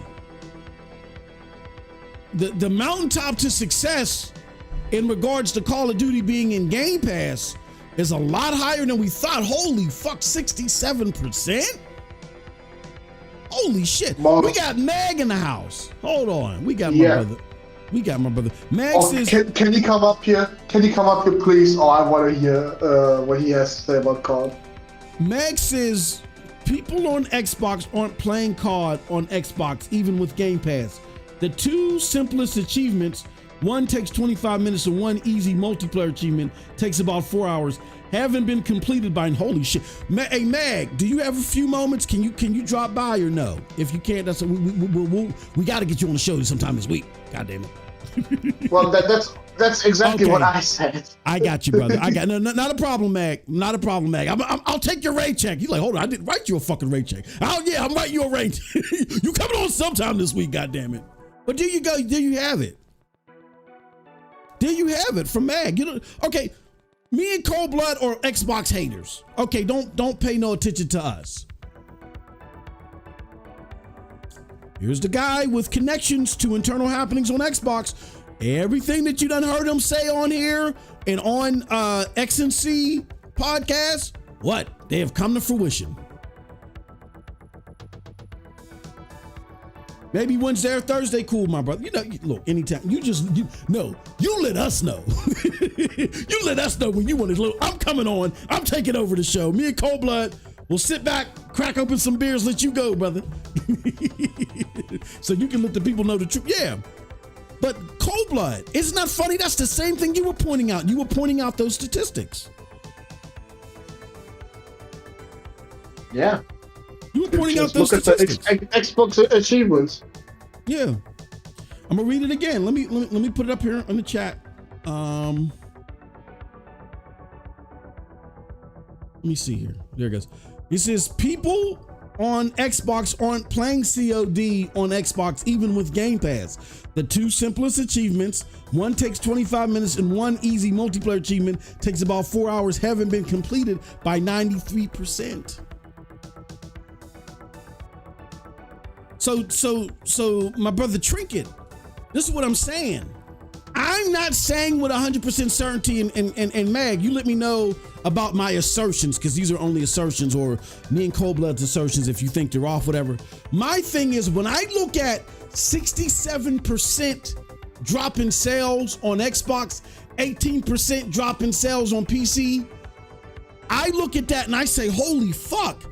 the mountaintop to success in regards to Call of Duty being in Game Pass is a lot higher than we thought. Holy fuck, 67%? Holy shit. We got Mag in the house. Hold on. We got my brother. Mag says, can you come up here? Can you come up here, please? Oh, I want to hear what he has to say about COD. Mag says, people on Xbox aren't playing COD on Xbox, even with Game Pass. The two simplest achievements, one takes 25 minutes and one easy multiplayer achievement takes about 4 hours, haven't been completed by, holy shit. Hey Mag, do you have a few moments? Can you drop by or no? If you can't, that's we got to get you on the show sometime this week. God damn it. Well, that's exactly what I said. I got you, brother. I got no, not a problem, Mag. Not a problem, Mag. I'll take your rate check. He's like, hold on, I didn't write you a fucking rate check. Oh yeah, I'm writing you a rate. You coming on sometime this week? God damn it. But there you go. There you have it. There you have it from Mag. Okay. Me and Cold Blood are Xbox haters. Okay, don't pay no attention to us. Here's the guy with connections to internal happenings on Xbox. Everything that you done heard him say on here and on XNC podcast, what? They have come to fruition. Maybe Wednesday or Thursday, cool, my brother. Look, anytime. You let us know. You let us know when you want to. Look, I'm coming on. I'm taking over the show. Me and Cold Blood will sit back, crack open some beers, let you go, brother. So you can let the people know the truth. Yeah. But Cold Blood, isn't that funny? That's the same thing you were pointing out. You were pointing out those statistics. Yeah. You were pointing out those statistics. Xbox achievements. Yeah. I'm gonna read it again. Let me put it up here in the chat. Let me see here. There it goes. It says people on Xbox aren't playing COD on Xbox, even with Game Pass. The two simplest achievements, one takes 25 minutes and one easy multiplayer achievement takes about 4 hours, haven't been completed by 93%. So my brother Trinket, this is what I'm saying. I'm not saying with 100% certainty, and Mag, you let me know about my assertions, because these are only assertions, or me and Cold Blood's assertions if you think they're off, whatever. My thing is, when I look at 67% drop in sales on Xbox, 18% drop in sales on PC, I look at that and I say, holy fuck.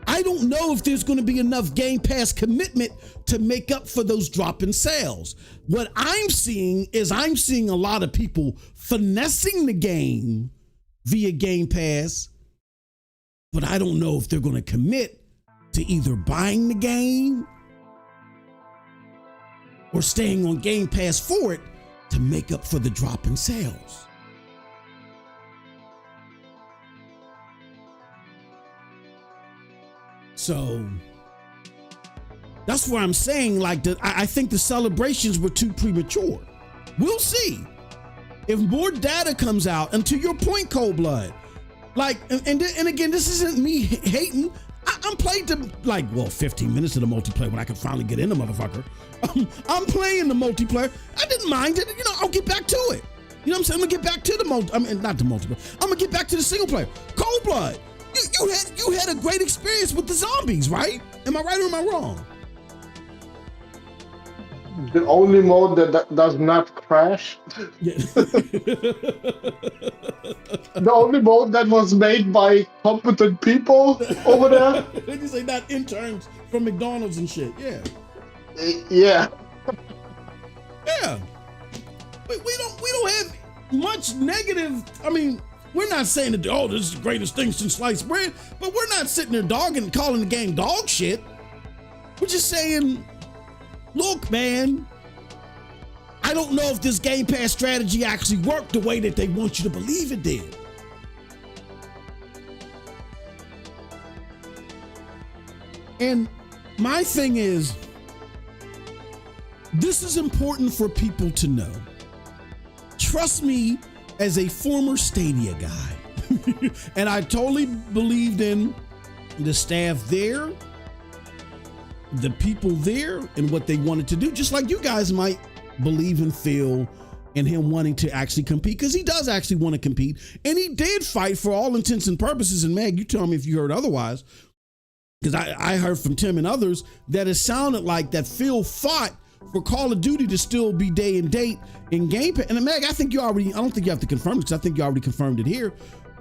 I don't know if there's going to be enough Game Pass commitment to make up for those drop in sales. What I'm seeing is a lot of people finessing the game via Game Pass, but I don't know if they're going to commit to either buying the game or staying on Game Pass for it to make up for the drop in sales. So that's where I'm saying, like, I think the celebrations were too premature. We'll see if more data comes out. And to your point, Cold Blood, like, and again, this isn't me hating. I'm playing 15 minutes of the multiplayer when I can finally get in the motherfucker. I'm playing the multiplayer. I didn't mind it. You know, I'll get back to it. You know what I'm saying? I'm gonna get back to the not the multiplayer. I'm gonna get back to the single player. Cold Blood. You had a great experience with the zombies, right? Am I right or am I wrong? The only mode that does not crash. Yeah. The only mode that was made by competent people over there. You say not interns from McDonald's and shit. Yeah. Yeah. Yeah. We don't have much negative. I mean, we're not saying that, oh, this is the greatest thing since sliced bread, but we're not sitting there dogging, calling the game dog shit. We're just saying, look, man, I don't know if this Game Pass strategy actually worked the way that they want you to believe it did. And my thing is, this is important for people to know. Trust me, as a former Stadia guy, and I totally believed in the staff there, the people there, and what they wanted to do, just like you guys might believe in Phil and him wanting to actually compete, because he does actually want to compete, and he did fight for all intents and purposes. And Meg, you tell me if you heard otherwise, because I heard from Tim and others that it sounded like that Phil fought for Call of Duty to still be day and date in Game Pass. And Meg, I don't think you have to confirm it, because I think you already confirmed it here.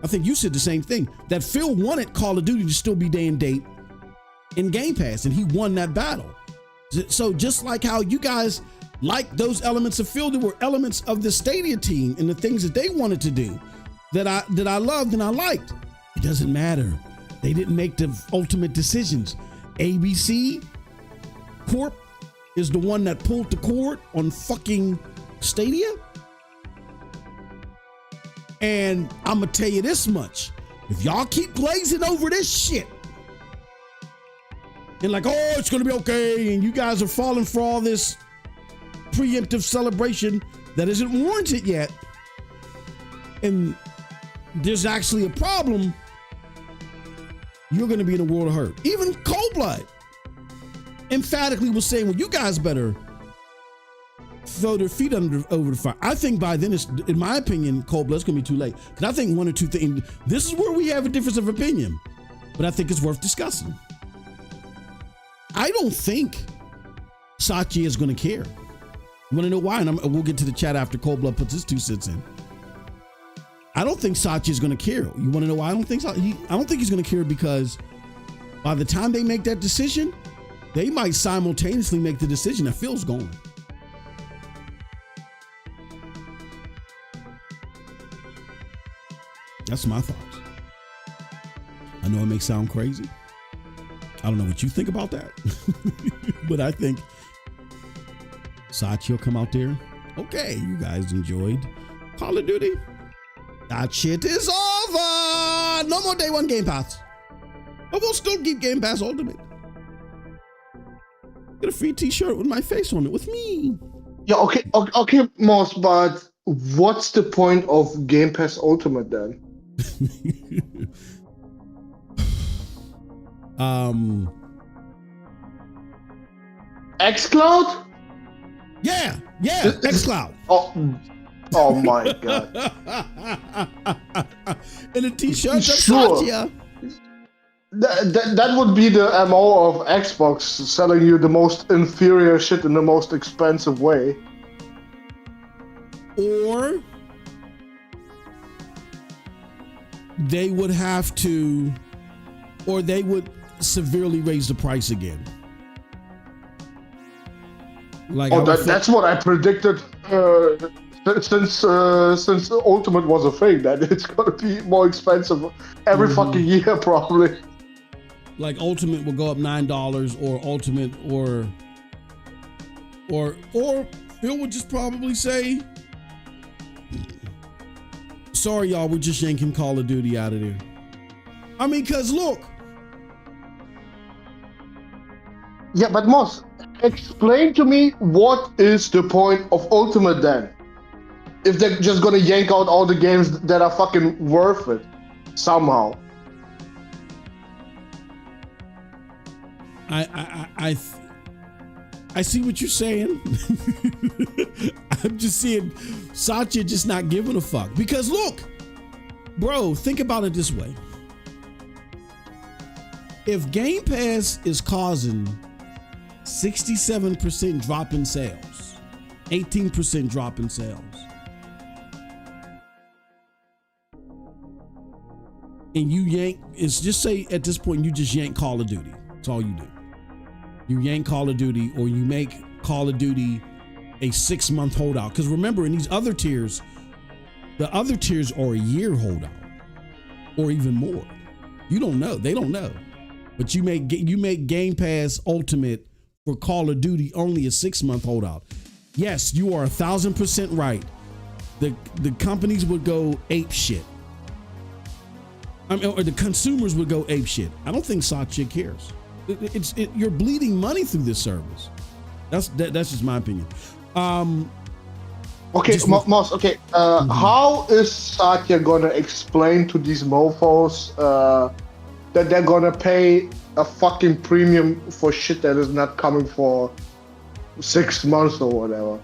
I think you said the same thing, that Phil wanted Call of Duty to still be day and date in Game Pass, and he won that battle. So just like how you guys like those elements of Phil, there were elements of the Stadia team and the things that they wanted to do that I loved and I liked. It doesn't matter. They didn't make the ultimate decisions. ABC Corp is the one that pulled the cord on fucking Stadia. And I'm gonna tell you this much. If y'all keep glazing over this shit and like, oh, it's gonna be okay, and you guys are falling for all this preemptive celebration that isn't warranted yet, and there's actually a problem, you're gonna be in a world of hurt. Even Cold Blood emphatically was saying, well, you guys better throw their feet over the fire. I think by then, in my opinion, Cold Blood's gonna be too late. Because I think one or two things, this is where we have a difference of opinion, but I think it's worth discussing. I don't think Satya is gonna care. You wanna know why? And we'll get to the chat after Cold Blood puts his 2 cents in. I don't think Satya is gonna care. You wanna know why I don't think I don't think he's gonna care, because by the time they make that decision, they might simultaneously make the decision that Phil's gone. That's my thoughts. I know it may sound crazy. I don't know what you think about that, but I think Satya will come out there. Okay, you guys enjoyed Call of Duty. That shit is over. No more day one Game Pass. But we'll still keep Game Pass Ultimate. Get a free t-shirt with my face on it with me. Yeah, okay, Moss, but what's the point of Game Pass Ultimate then? xCloud? Yeah, xCloud. Oh my god. And a t-shirt Sure. Satya. That would be the MO of Xbox, selling you the most inferior shit in the most expensive way. Or they would have to, or they would severely raise the price again. Like that's what I predicted since Ultimate was a thing, that it's gonna be more expensive every fucking year probably. Like Ultimate will go up $9, or Ultimate, or Phil would just probably say, sorry y'all, we're just yanking Call of Duty out of there. I mean, cause look. Yeah, but Moss, explain to me what is the point of Ultimate then? If they're just gonna yank out all the games that are fucking worth it somehow. I see what you're saying. I'm just seeing Satya just not giving a fuck. Because look, bro, think about it this way. If Game Pass is causing 67% drop in sales, 18% drop in sales, and you yank, it's just say at this point you just yank Call of Duty. That's all you do. You yank Call of Duty, or you make Call of Duty a 6-month holdout. Because remember, in these other tiers, the other tiers are a year holdout, or even more. You don't know. They don't know. But you make Game Pass Ultimate for Call of Duty only a 6-month holdout. Yes, you are 1,000% right. The companies would go ape shit. I mean, or the consumers would go ape shit. I don't think Satya cares. You're bleeding money through this service. That's just my opinion. Okay, Moss. Okay, how is Satya gonna explain to these mofo's that they're gonna pay a fucking premium for shit that is not coming for 6 months or whatever?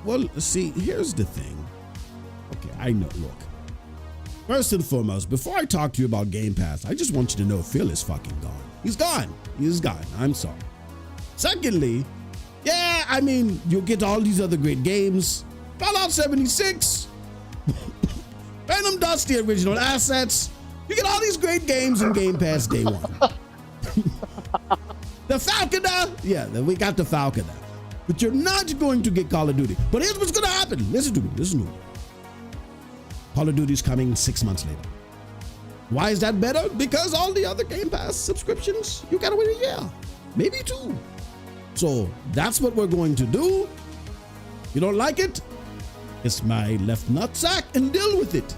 Well, see, here's the thing. Okay, I know. Look. First and foremost, before I talk to you about Game Pass, I just want you to know Phil is fucking gone. He's gone. He's gone. I'm sorry. Secondly, yeah, I mean, you'll get all these other great games. Fallout 76. Phantom Dust, the original assets. You get all these great games in Game Pass day one. The Falconer. Yeah, we got the Falconer. But you're not going to get Call of Duty. But here's what's going to happen. Listen to me. Call of Duty is coming 6 months later. Why is that better? Because all the other Game Pass subscriptions, you gotta wait a year, maybe 2. So that's what we're going to do. You don't like it? It's my left nutsack and deal with it.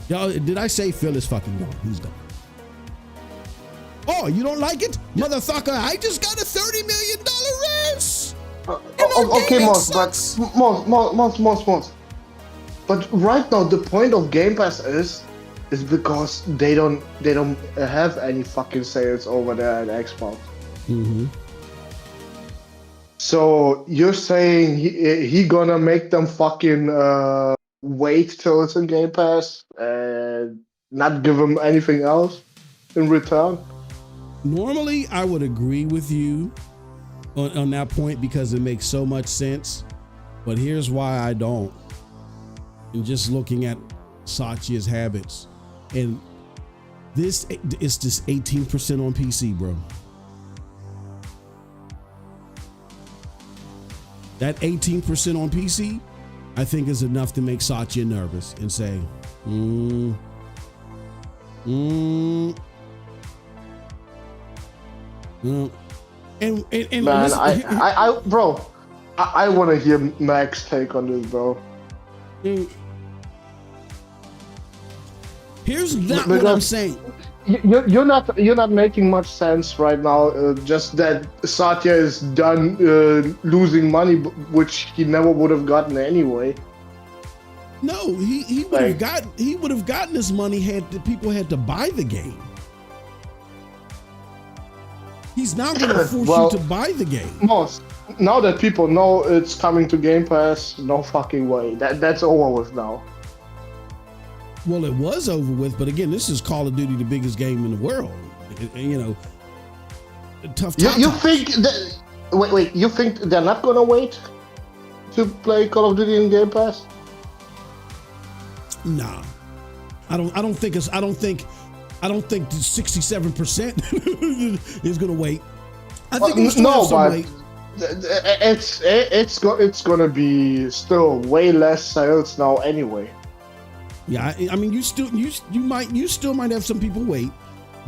Y'all, did I say Phil is fucking gone? He's gone. Oh, you don't like it? Motherfucker, I just got a $30 million raise. Okay, Moss, but Moss. But right now, the point of Game Pass is because they don't have any fucking sales over there at Xbox. Mm-hmm. So you're saying he gonna make them fucking wait till it's in Game Pass and not give them anything else in return? Normally, I would agree with you on that point because it makes so much sense. But here's why I don't. And just looking at Satya's habits, and this is just 18% on PC, bro. That 18% on PC, I think, is enough to make Satya nervous and say, and man, I want to hear Mac's take on this, bro. Here's not what I'm saying. You're not making much sense right now. Just that Satya is done losing money, which he never would have gotten anyway. No, he would have gotten his money had the people had to buy the game. He's now going to force you to buy the game. Now that people know it's coming to Game Pass, no fucking way. That's over with now. Well, it was over with, but again, this is Call of Duty, the biggest game in the world. You know, tough time. You think that? Wait. You think they're not gonna wait to play Call of Duty in Game Pass? Nah, I don't think the 67% is gonna wait. I think there's still some wait. It's gonna be still way less sales now anyway. Yeah, I mean, you still might have some people wait,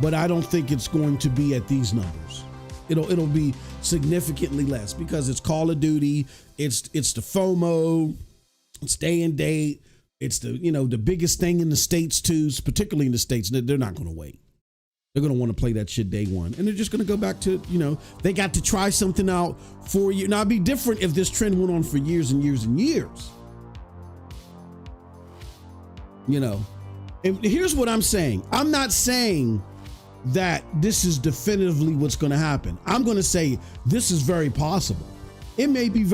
but I don't think it's going to be at these numbers. It'll be significantly less because it's Call of Duty, it's the FOMO, it's day and date, it's the biggest thing in the States too, particularly in the States. They're not going to wait. They're going to want to play that shit day one, and they're just going to go back to they got to try something out for you. Now it'd be different if this trend went on for years and years and years. And here's what I'm saying. I'm not saying that this is definitively what's going to happen. I'm going to say this is very possible. It may be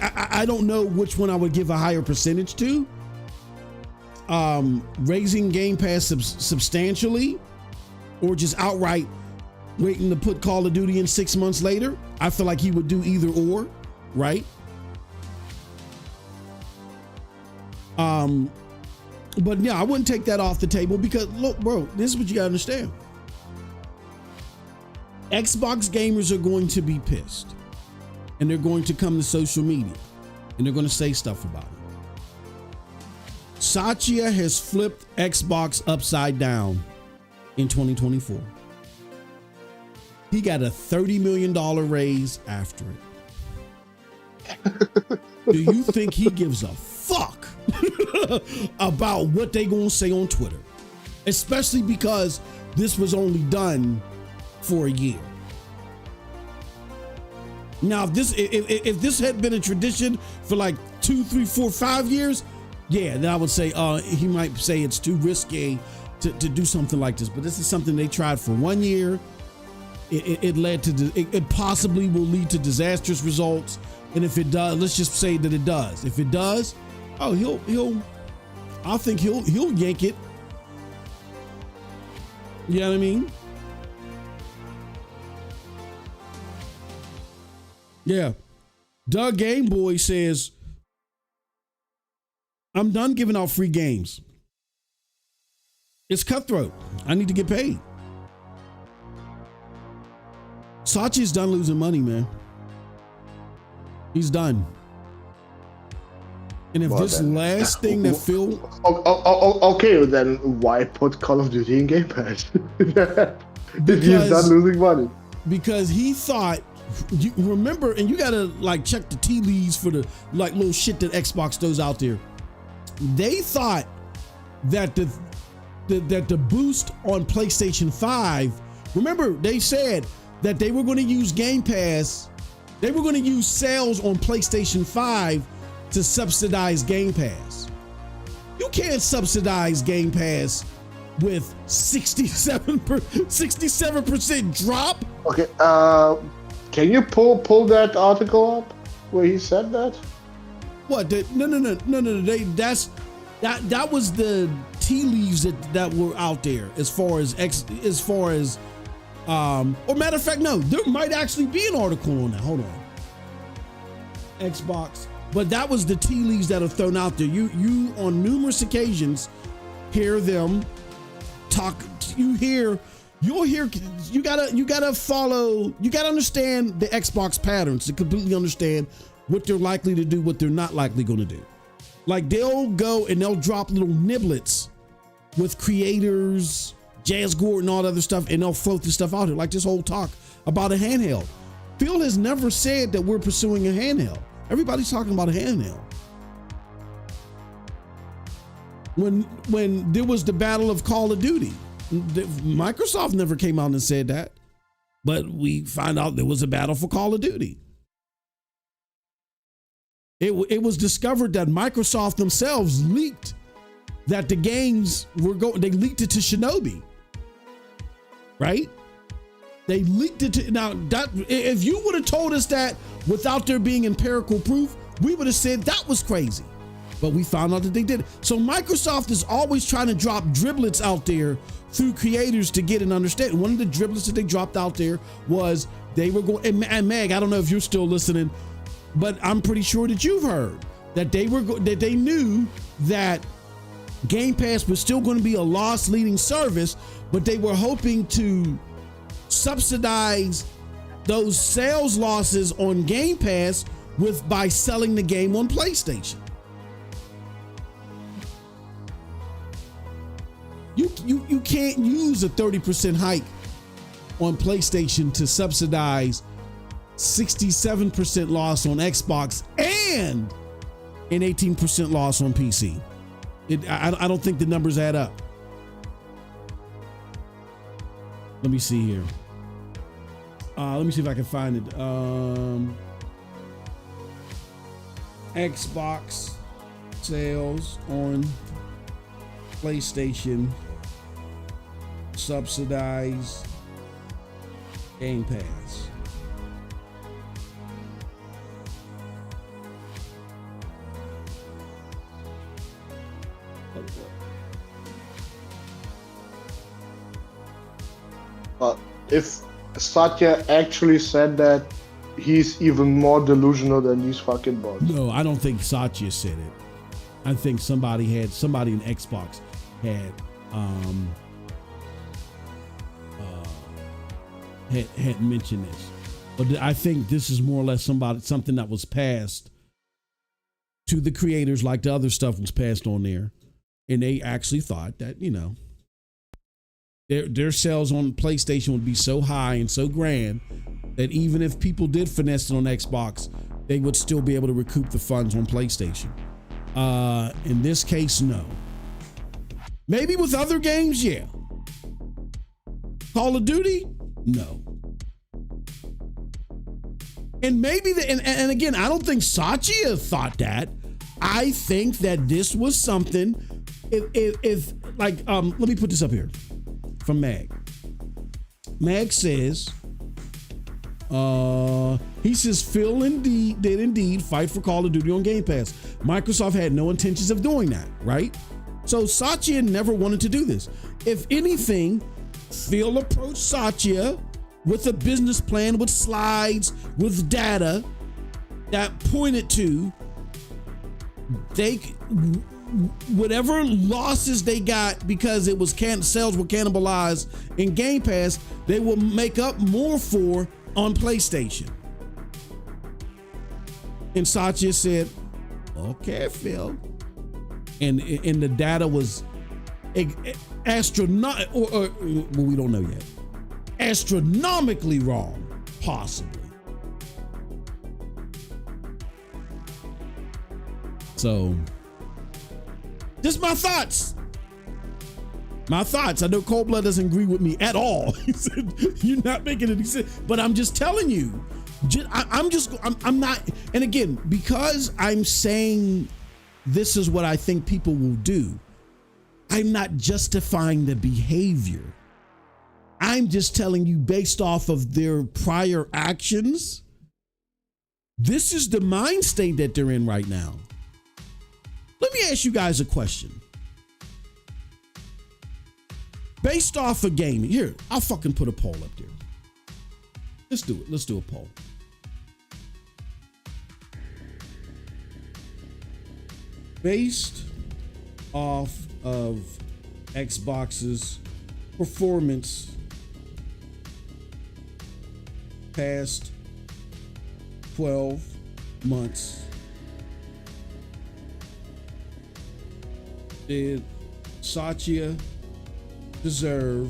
I don't know which one I would give a higher percentage to. Raising Game Pass substantially, or just outright waiting to put Call of Duty in 6 months later. I feel like he would do either or, right? But yeah, I wouldn't take that off the table because look, bro, this is what you gotta understand. Xbox gamers are going to be pissed, and they're going to come to social media, and they're going to say stuff about it. Satya has flipped Xbox upside down in 2024. He got a $30 million raise after it. Do you think he gives a fuck about what they gonna say on Twitter? Especially because this was only done for a year. Now, if this had been a tradition for like 2, 3, 4, 5 years, yeah, then I would say he might say it's too risky to do something like this. But this is something they tried for 1 year. It led to it possibly will lead to disastrous results. And if it does, let's just say that it does. If it does, I think he'll yank it. You know what I mean? Yeah. Doug Gameboy says, I'm done giving out free games. It's cutthroat. I need to get paid. Sachi's done losing money, man. He's done. And if this last thing that Phil... Okay, then why put Call of Duty in Game Pass? He's done losing money. Because he thought... You remember, and you gotta like check the tea leaves for the like little shit that Xbox throws out there. They thought that the boost on PlayStation 5... Remember, they said that they were going to use Game Pass... They were going to use sales on PlayStation 5 to subsidize Game Pass. You can't subsidize Game Pass with 67% drop. Okay, can you pull that article up where he said that? What? No. That was the tea leaves that were out there as far as or matter of fact, no, there might actually be an article on that. Hold on. Xbox. But that was the tea leaves that are thrown out there. You on numerous occasions hear them talk. You gotta follow, you gotta understand the Xbox patterns to completely understand what they're likely to do, what they're not likely gonna do. Like they'll go and they'll drop little niblets with creators, Jazz Gordon, all that other stuff, and they'll float this stuff out here, like this whole talk about a handheld. Phil has never said that we're pursuing a handheld. Everybody's talking about a handheld. when there was the battle of Call of Duty. Microsoft never came out and said that, but we find out there was a battle for Call of Duty. It was discovered that Microsoft themselves leaked that the games were going. They leaked it to Shinobi, right? They leaked it to. Now, that if you would have told us that without there being empirical proof, we would have said that was crazy. But we found out that they did it. So Microsoft is always trying to drop driblets out there through creators to get an understanding. One of the driblets that they dropped out there was they were going. And Meg, I don't know if you're still listening, but I'm pretty sure that you've heard that that they knew that Game Pass was still going to be a loss-leading service, but they were hoping to subsidize those sales losses on Game Pass by selling the game on PlayStation. You can't use a 30% hike on PlayStation to subsidize 67% loss on Xbox and an 18% loss on PC. I don't think the numbers add up. Let me see here. Let me see if I can find it. Xbox sales on PlayStation subsidize Game Pass. If Satya actually said that, he's even more delusional than these fucking bots. No, I don't think Satya said it. I think somebody in Xbox had mentioned this, but I think this is more or less something that was passed to the creators, like the other stuff was passed on there, and they actually thought that their sales on PlayStation would be so high and so grand that even if people did finesse it on Xbox, they would still be able to recoup the funds on PlayStation. In this case, no. Maybe with other games, yeah. Call of Duty, no. And maybe and again, I don't think Satya thought that. I think that this was something. If let me put this up here from Mag. Mag says, he says Phil did indeed fight for Call of Duty on Game Pass. Microsoft had no intentions of doing that, right? So Satya never wanted to do this. If anything, Phil approached Satya with a business plan, with slides, with data that pointed to whatever losses they got because it was sales were cannibalized in Game Pass, they will make up more for on PlayStation. And Satya said, "Okay, Phil." And the data was astronomical, or we don't know yet. Astronomically wrong, possibly. So, just my thoughts. My thoughts. I know Cold Blood doesn't agree with me at all. He said, "You're not making any sense." But I'm just telling you. I'm not. And again, because I'm saying this is what I think people will do, I'm not justifying the behavior. I'm just telling you, based off of their prior actions, this is the mind state that they're in right now. Let me ask you guys a question. Based off of gaming, here, I'll fucking put a poll up there. Let's do it. Let's do a poll. Based off of Xbox's performance past 12 months, did Satya deserve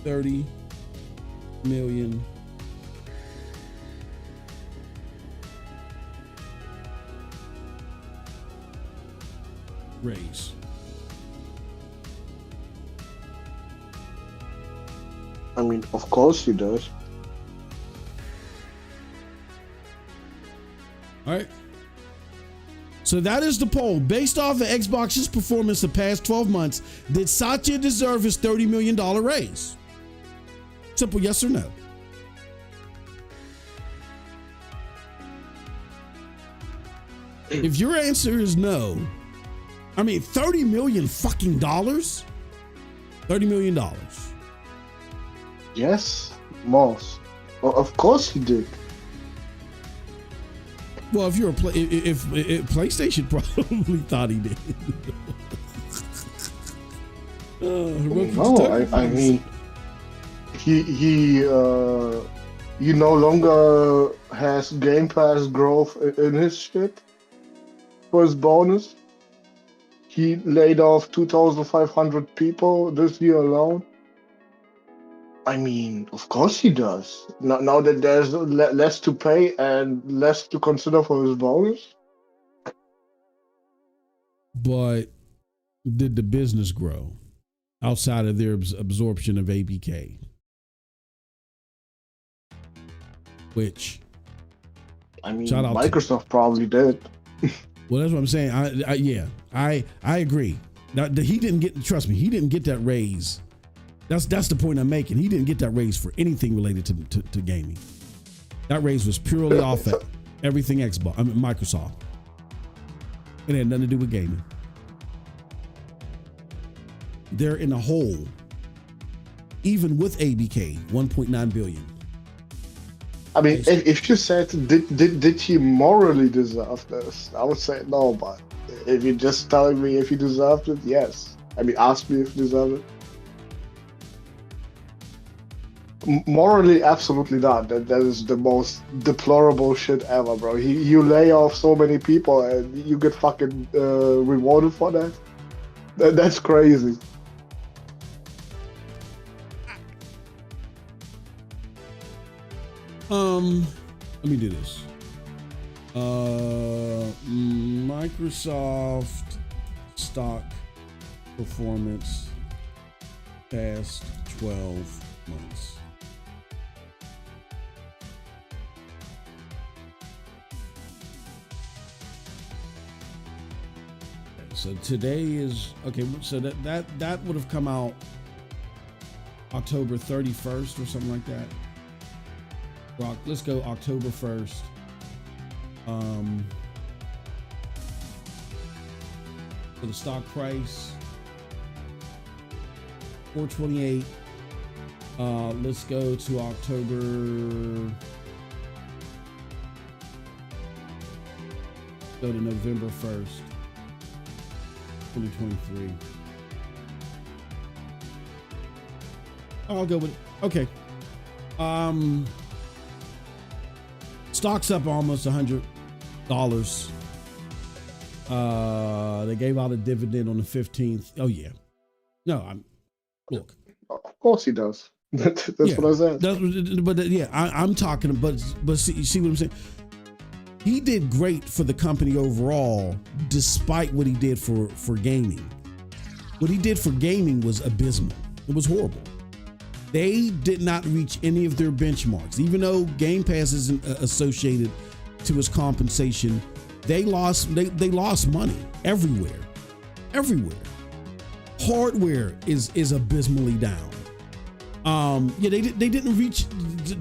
$30 million raise? I mean, of course he does. All right. So that is the poll. Based off of Xbox's performance the past 12 months, did Satya deserve his $30 million raise? Simple yes or no. If your answer is no, I mean, $30 million fucking dollars? $30 million. Yes, most. Well, of course he did. Well, if you're if PlayStation probably thought he did. No, I mean, he no longer has Game Pass growth in his shit for his bonus. He laid off 2,500 people this year alone. I mean, of course he does. Now that there's less to pay and less to consider for his bonus. But did the business grow outside of their absorption of ABK? Which, I mean, Microsoft probably did. Well, that's what I'm saying. I agree. Now, he didn't get. Trust me, he didn't get that raise. That's the point I'm making. He didn't get that raise for anything related to gaming. That raise was purely off of everything Microsoft. It had nothing to do with gaming. They're in a hole, even with ABK, 1.9 billion. I mean, if you said did he morally deserve this, I would say no. But if you're just telling me if he deserved it, yes. I mean, ask me if he deserved it. Morally, absolutely not. That is the most deplorable shit ever, bro. You lay off so many people and you get fucking rewarded for that. That's crazy. Let me do this. Microsoft stock performance past 12 months. So today is okay. So that would have come out October 31st or something like that. Rock. Let's go October 1st. For the stock price, 428. Let's go to October. Go to November 1st. 2023. I'll go with okay. Stock's up almost $100. They gave out a dividend on the 15th. Oh yeah. No, look. Of course he does. That's what I said. I'm talking. But see what I'm saying. He did great for the company overall, despite what he did for gaming. What he did for gaming was abysmal. It was horrible. They did not reach any of their benchmarks. Even though Game Pass isn't associated to his compensation, they lost money everywhere. Hardware is abysmally down. They didn't reach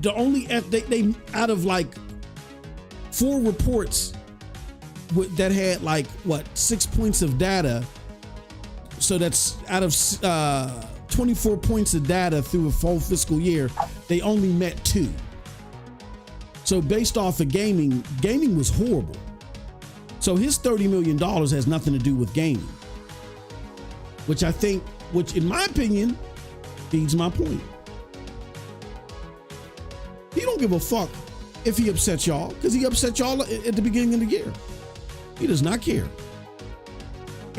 the only they out of like 4 reports that had 6 points of data. So that's out of 24 points of data through a full fiscal year, they only met 2. So based off of gaming was horrible. So his $30 million has nothing to do with gaming, which in my opinion, feeds my point. He don't give a fuck if he upsets y'all, because he upset y'all at the beginning of the year. He does not care.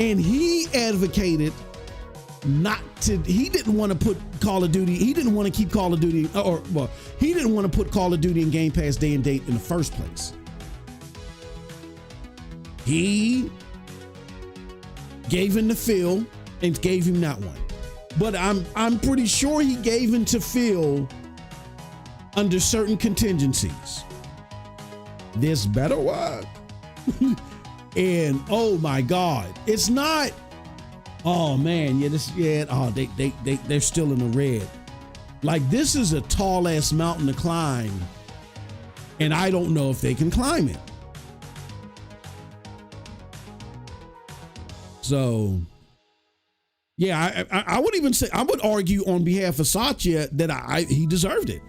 And he advocated he didn't want to put Call of Duty, he didn't want to keep Call of Duty, he didn't want to put Call of Duty and Game Pass day and date in the first place. He gave in to Phil and gave him that one. But I'm pretty sure he gave in to Phil under certain contingencies. This better work. And oh my God, it's not. Oh man, they're still in the red. Like, this is a tall ass mountain to climb, and I don't know if they can climb it. So, yeah, I would even say, I would argue on behalf of Satya that he deserved it.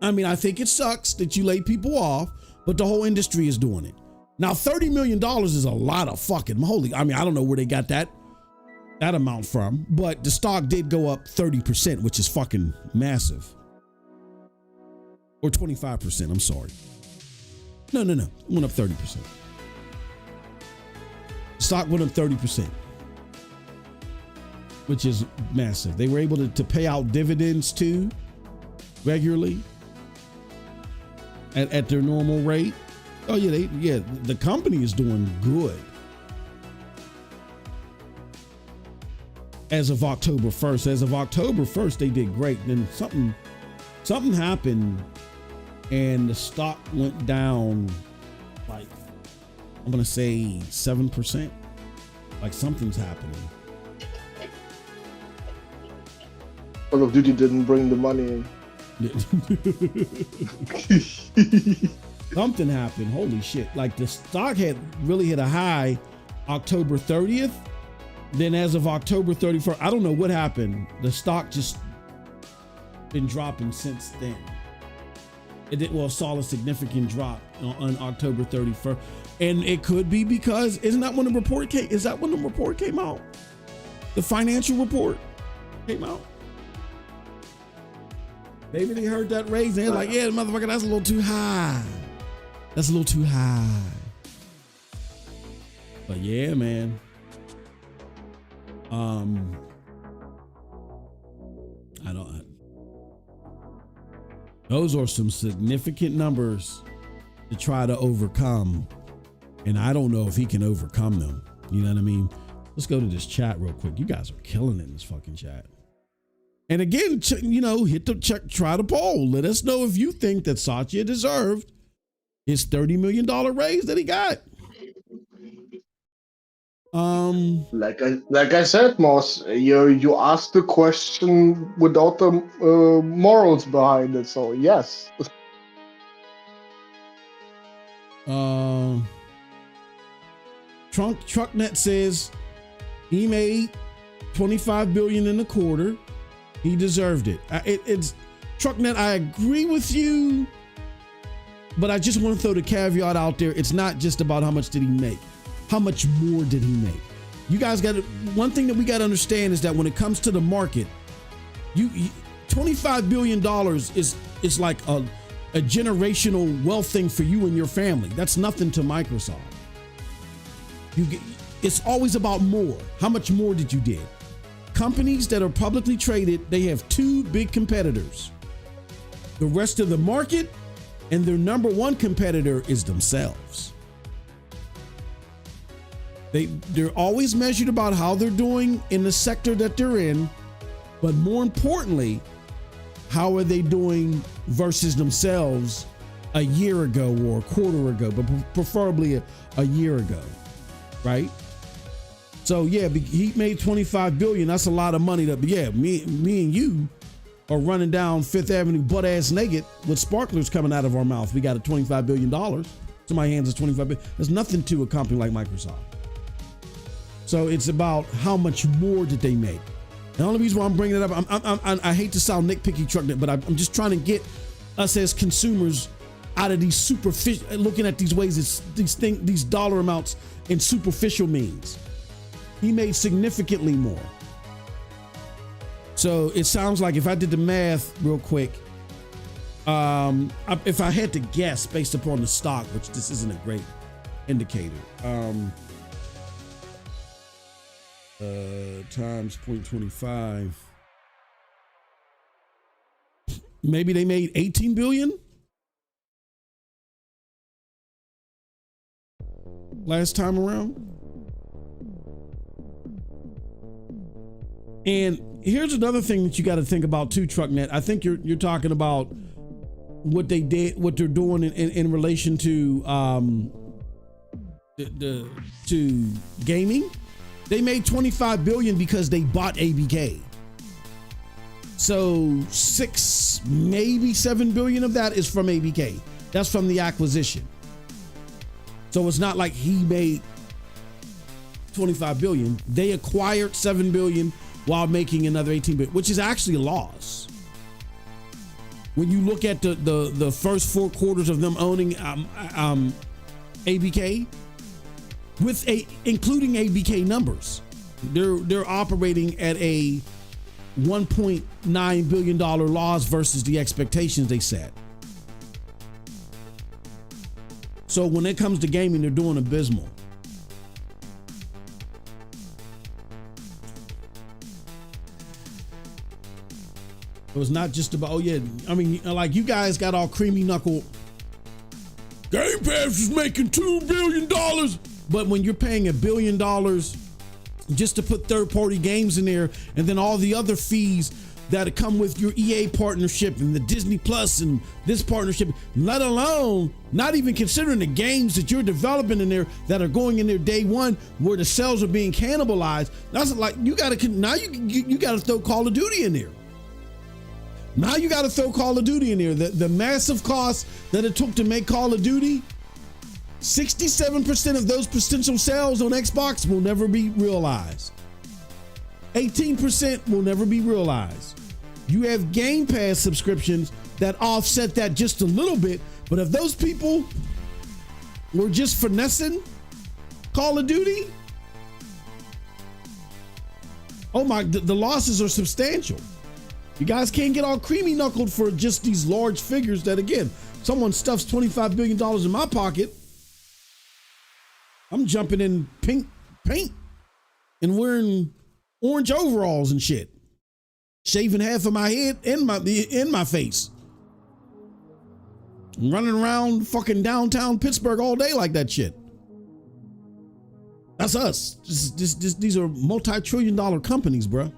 I mean, I think it sucks that you laid people off, but the whole industry is doing it. Now, $30 million is a lot of fucking moly. I mean, I don't know where they got that amount from, but the stock did go up 30%, which is fucking massive. Or 25%, I'm sorry. No. It went up 30%. Stock went up 30%, which is massive. They were able to pay out dividends too, regularly at their normal rate. Oh yeah, the company is doing good. As of October 1st. As of October 1st, they did great. Then something happened and the stock went down, like, I'm gonna say 7%. Like, something's happening. Call of Duty didn't bring the money in. Something happened. Holy shit. Like, the stock had really hit a high October 30th. Then as of October 31st, I don't know what happened. The stock just been dropping since then. Saw a significant drop on October 31st. And it could be because, isn't that when the report came? Is that when the report came out? The financial report came out? Maybe they heard that raise. They're like, yeah, motherfucker, that's a little too high. That's a little too high. But yeah, man. Those are some significant numbers to try to overcome. And I don't know if he can overcome them. You know what I mean? Let's go to this chat real quick. You guys are killing it in this fucking chat. And again, hit the check, try the poll. Let us know if you think that Satya deserved his $30 million raise that he got. Like I said, Moss, you asked the question without the morals behind it. So yes. Trucknet says he made $25 billion in a quarter. He deserved it. It's Trucknet. I agree with you, but I just want to throw the caveat out there. It's not just about how much did he make. How much more did he make? You guys got to, one thing that we got to understand is that when it comes to the market, you $25 billion is like a generational wealth thing for you and your family. That's nothing to Microsoft. It's always about more. How much more did you get? Companies that are publicly traded, they have two big competitors. The rest of the market, and their number one competitor is themselves. They're always measured about how they're doing in the sector that they're in, but more importantly, how are they doing versus themselves a year ago or a quarter ago, but preferably a year ago, right? So yeah, he made $25 billion. That's a lot of money. Me and you are running down Fifth Avenue butt ass naked with sparklers coming out of our mouth. We got a $25 billion. Somebody hands us $25 billion. There's nothing to a company like Microsoft. So it's about how much more did they make. The only reason why I'm bringing it up, I hate to sound nitpicky, Trucknet, but I'm just trying to get us as consumers out of these superficial, looking at these ways, these dollar amounts in superficial means. He made significantly more. So it sounds like, if I did the math real quick, if I had to guess based upon the stock, which this isn't a great indicator, times 0.25, maybe they made 18 billion last time around. And here's another thing that you got to think about too, Trucknet. I think you're talking about what they did, what they're doing in relation to to gaming. They made $25 billion because they bought ABK. So 6, maybe 7 billion of that is from ABK. That's from the acquisition. So it's not like he made 25 billion. They acquired 7 billion while making another 18 billion, which is actually a loss. When you look at the first 4 quarters of them owning ABK, including ABK numbers, they're operating at a $1.9 billion loss versus the expectations they set. So when it comes to gaming, they're doing abysmal. It was not just about, oh yeah, I mean, like you guys got all creamy knuckle. Game Pass is making $2 billion. But when you're paying $1 billion just to put third-party games in there, and then all the other fees that come with your EA partnership and the Disney Plus and this partnership, let alone not even considering the games that you're developing in there that are going in there day one where the sales are being cannibalized. That's like, you gotta throw Call of Duty in there. Now you got to throw Call of Duty in there. The massive cost that it took to make Call of Duty, 67% of those potential sales on Xbox will never be realized. 18% will never be realized. You have Game Pass subscriptions that offset that just a little bit, but if those people were just finessing Call of Duty, oh my, the losses are substantial. You guys can't get all creamy knuckled for just these large figures that, again, someone stuffs $25 billion in my pocket. I'm jumping in pink paint and wearing orange overalls and shit, shaving half of my head and my face, I'm running around fucking downtown Pittsburgh all day like that shit. That's us. These are multi-trillion-dollar companies, bruh.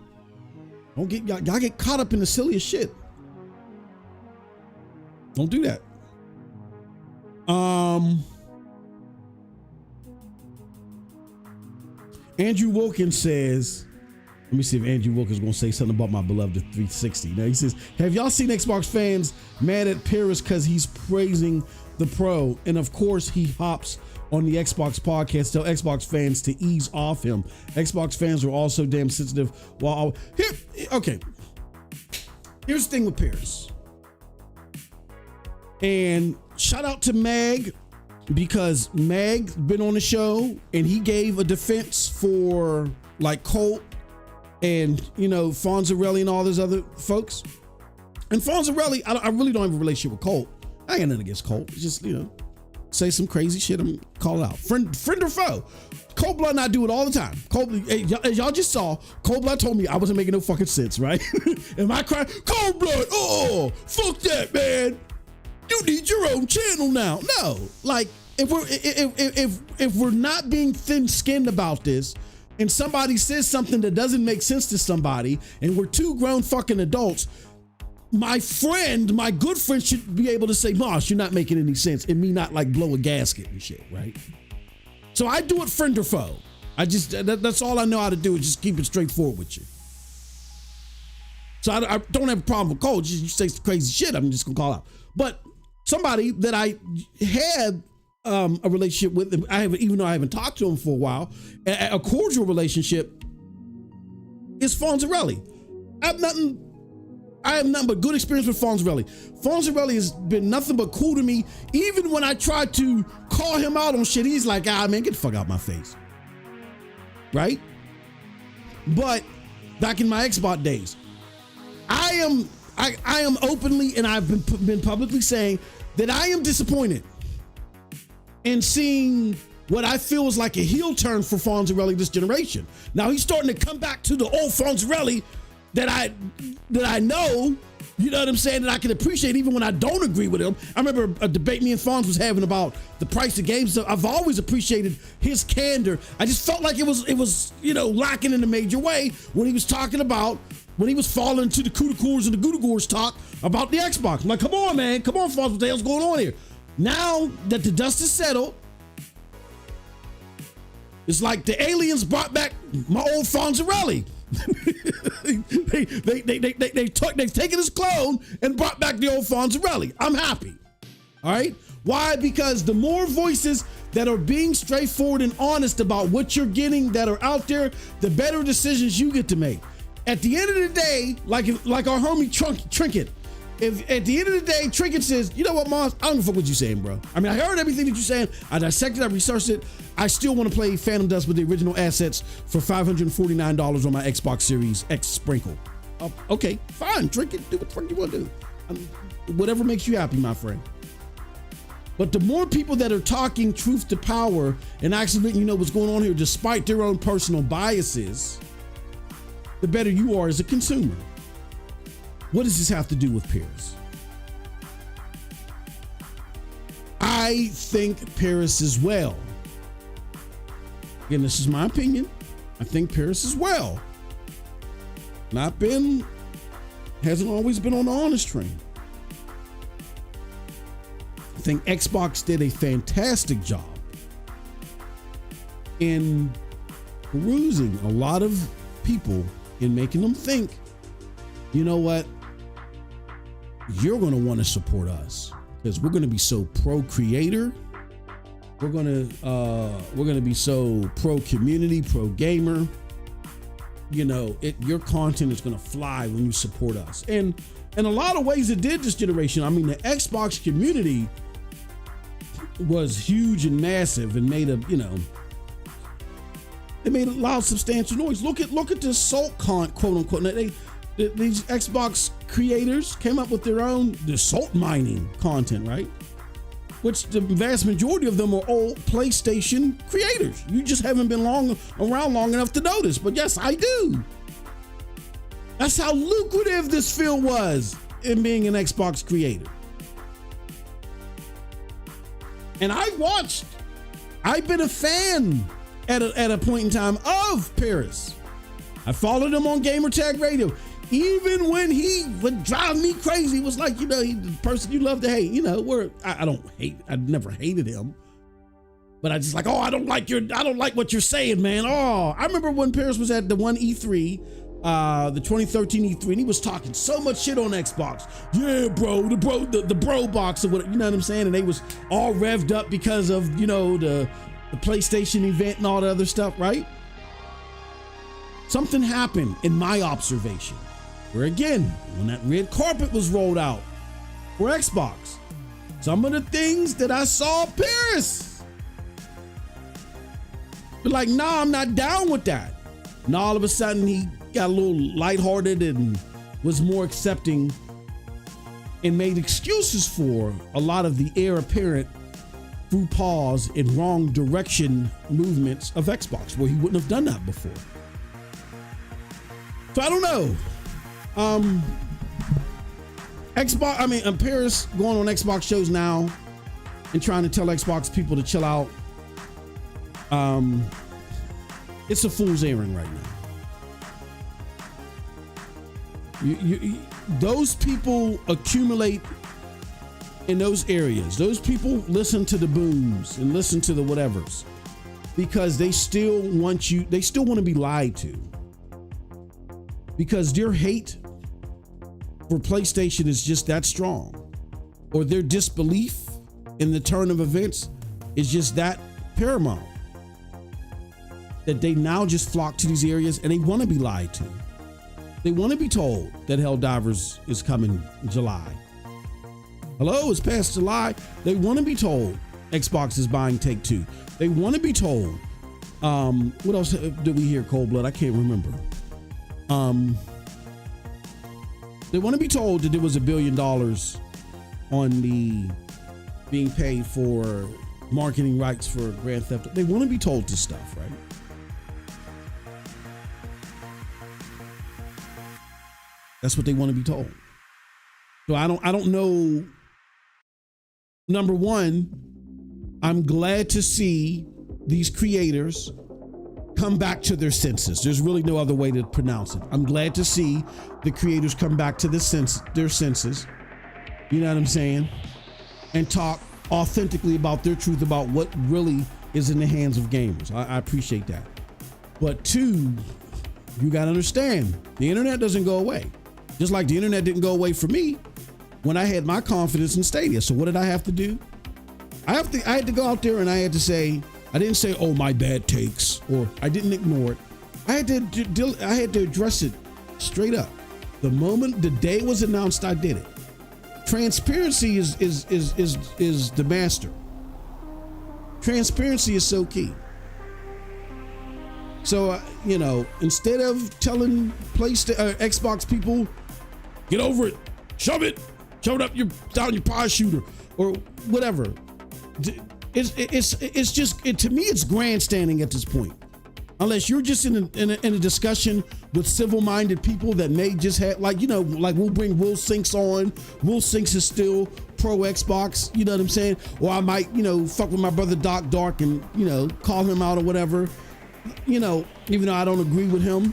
Y'all get caught up in the silliest shit. Don't do that. Andrew Wilkins says, let me see if Andrew Wilkins is going to say something about my beloved 360. Now he says, have y'all seen Xbox fans mad at Paris because he's praising the Pro? And of course he hops on the Xbox podcast, tell Xbox fans to ease off him. Xbox fans are also damn sensitive. Okay. Here's the thing with Paris. And shout out to Mag, because Mag's been on the show and he gave a defense for like Colt and, Fonzarelli and all those other folks. And Fonzarelli, I really don't have a relationship with Colt. I ain't got nothing against Colt. It's just, say some crazy shit, I'm call it out. Friend or foe. Cold Blood and I do it all the time. As y'all just saw, Cold Blood told me I wasn't making no fucking sense, right? And I cried, Cold Blood, oh, fuck that, man. You need your own channel now. No, like if we're not being thin-skinned about this, and somebody says something that doesn't make sense to somebody, and we're two grown fucking adults, my good friend should be able to say, Mosh, you're not making any sense, and me not like blow a gasket and shit, right? So I do it friend or foe. That's all I know how to do, is just keep it straightforward with you. So I don't have a problem with Cole. You say crazy shit, I'm just gonna call out. But somebody that I had a relationship with, even though I haven't talked to him for a while, a cordial relationship, is Fonzarelli. I have nothing but good experience with Fonzarelli. Fonzarelli has been nothing but cool to me. Even when I tried to call him out on shit, he's like, man, get the fuck out my face. Right? But back in my Xbox days, I am openly, and I've been publicly saying that I am disappointed in seeing what I feel is like a heel turn for Fonzarelli this generation. Now he's starting to come back to the old Fonzarelli that I know you know what I'm saying, that I can appreciate even when I don't agree with him. I remember a debate me and Fonz was having about the price of games. So I've always appreciated his candor. I just felt like it was lacking in a major way when he was talking about, when he was falling into the Kudakurs and the Gudagors talk about the Xbox. I'm like, come on, man. Come on, Fonz. What the hell's going on here? Now that the dust is settled, it's like the aliens brought back my old Fonzarelli. They've taken his clone and brought back the old Fonzarelli. I'm happy. All right. Why? Because the more voices that are being straightforward and honest about what you're getting that are out there, the better decisions you get to make. At the end of the day, like our homie Trinket, if at the end of the day, Trinket says, you know what, Mons, I don't know what you're saying, bro. I mean, I heard everything that you're saying. I dissected, I researched it. I still want to play Phantom Dust with the original assets for $549 on my Xbox Series X Sprinkle. Okay, fine, Trinket, do what the fuck you want to do. Whatever makes you happy, my friend. But the more people that are talking truth to power and actually letting you know what's going on here, despite their own personal biases, the better you are as a consumer. What does this have to do with Paris? I think Paris is well. Again, this is my opinion. I think Paris is well. Hasn't always been on the honest train. I think Xbox did a fantastic job in perusing a lot of people and making them think, you know what? You're going to want to support us because we're going to be so pro creator. We're going to be so pro community, pro gamer. Your content is going to fly when you support us. And in a lot of ways it did this generation. I mean, the Xbox community was huge and massive and made it made a loud, substantial noise. Look at the salt quote unquote. These Xbox creators came up with the salt mining content, right? Which the vast majority of them are old PlayStation creators. You just haven't been around long enough to notice. But yes, I do. That's how lucrative this field was in being an Xbox creator. And I've been a fan at a point in time of Paris. I followed him on Gamertag Radio. Even when he would drive me crazy, it was like, he's the person you love to hate. I never hated him. But I just like, I don't like what you're saying, man. I remember when Paris was at the one E3, the 2013 E3, and he was talking so much shit on Xbox. Yeah, bro, the bro box or whatever, you know what I'm saying? And they was all revved up because of, the PlayStation event and all the other stuff, right? Something happened in my observation where, again, when that red carpet was rolled out for Xbox, some of the things that I saw Paris, but like, nah, I'm not down with that. And all of a sudden he got a little lighthearted and was more accepting and made excuses for a lot of the heir apparent faux pas and wrong direction movements of Xbox, where he wouldn't have done that before. So I don't know. Paris going on Xbox shows now and trying to tell Xbox people to chill out. It's a fool's errand right now. Those people accumulate in those areas. Those people listen to the booms and listen to the whatevers because they still want to be lied to. Because their hate for PlayStation is just that strong, or their disbelief in the turn of events is just that paramount, that they now just flock to these areas and they want to be lied to. They want to be told that Helldivers is coming in July. Hello, it's past July. They want to be told Xbox is buying Take-Two. They want to be told. What else did we hear, Cold Blood? I can't remember. They want to be told that there was $1 billion on the being paid for marketing rights for Grand Theft. They want to be told this stuff, right? That's what they want to be told. So I don't know. Number one, I'm glad to see these creators come back to their senses. There's really no other way to pronounce it. I'm glad to see the creators come back to their senses. You know what I'm saying? And talk authentically about their truth, about what really is in the hands of gamers. I appreciate that. But two, you got to understand, the internet doesn't go away. Just like the internet didn't go away for me when I had my confidence in Stadia. So what did I have to do? I had to go out there and I had to say, I didn't say, oh, my bad takes, or I didn't ignore it. I had to address it straight up. The moment the day was announced, I did it. Transparency is the master. Transparency is so key. So, instead of telling Xbox people, get over it, shove it up down your pie shooter, or whatever. It's just, to me, it's grandstanding at this point. Unless you're just in a discussion with civil-minded people that may just have, like we'll bring Will Sinks on. Will Sinks is still pro Xbox, you know what I'm saying? Or I might, fuck with my brother Doc Dark and, call him out or whatever. Even though I don't agree with him.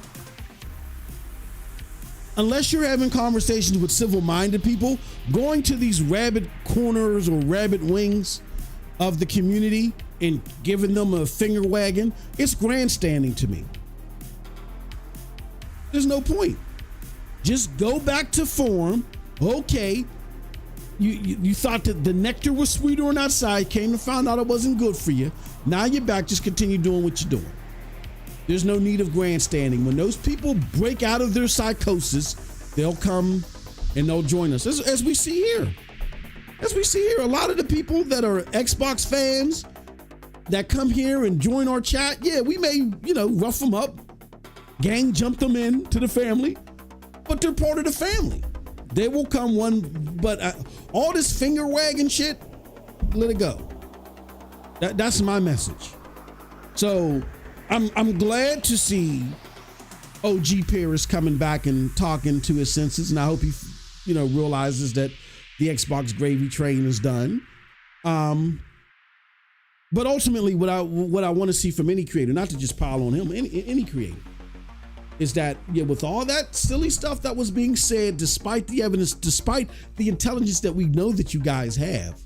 Unless you're having conversations with civil-minded people, going to these rabbit corners or rabbit wings of the community and giving them a finger wagging, it's grandstanding to me. There's no point. Just go back to form. Okay, you thought that the nectar was sweeter on that side, came to find out it wasn't good for you. Now you're back, just continue doing what you're doing. There's no need of grandstanding. When those people break out of their psychosis, they'll come and they'll join us. As we see here. A lot of the people that are Xbox fans that come here and join our chat, yeah, we may, rough them up, gang jump them into the family, but they're part of the family. They will come but all this finger wagging shit, let it go. That's my message. So I'm glad to see OG Paris coming back and talking to his senses, and I hope he, realizes that the Xbox gravy train is done. But ultimately, what I want to see from any creator, not to just pile on him, any creator, is that with all that silly stuff that was being said, despite the evidence, despite the intelligence that we know that you guys have,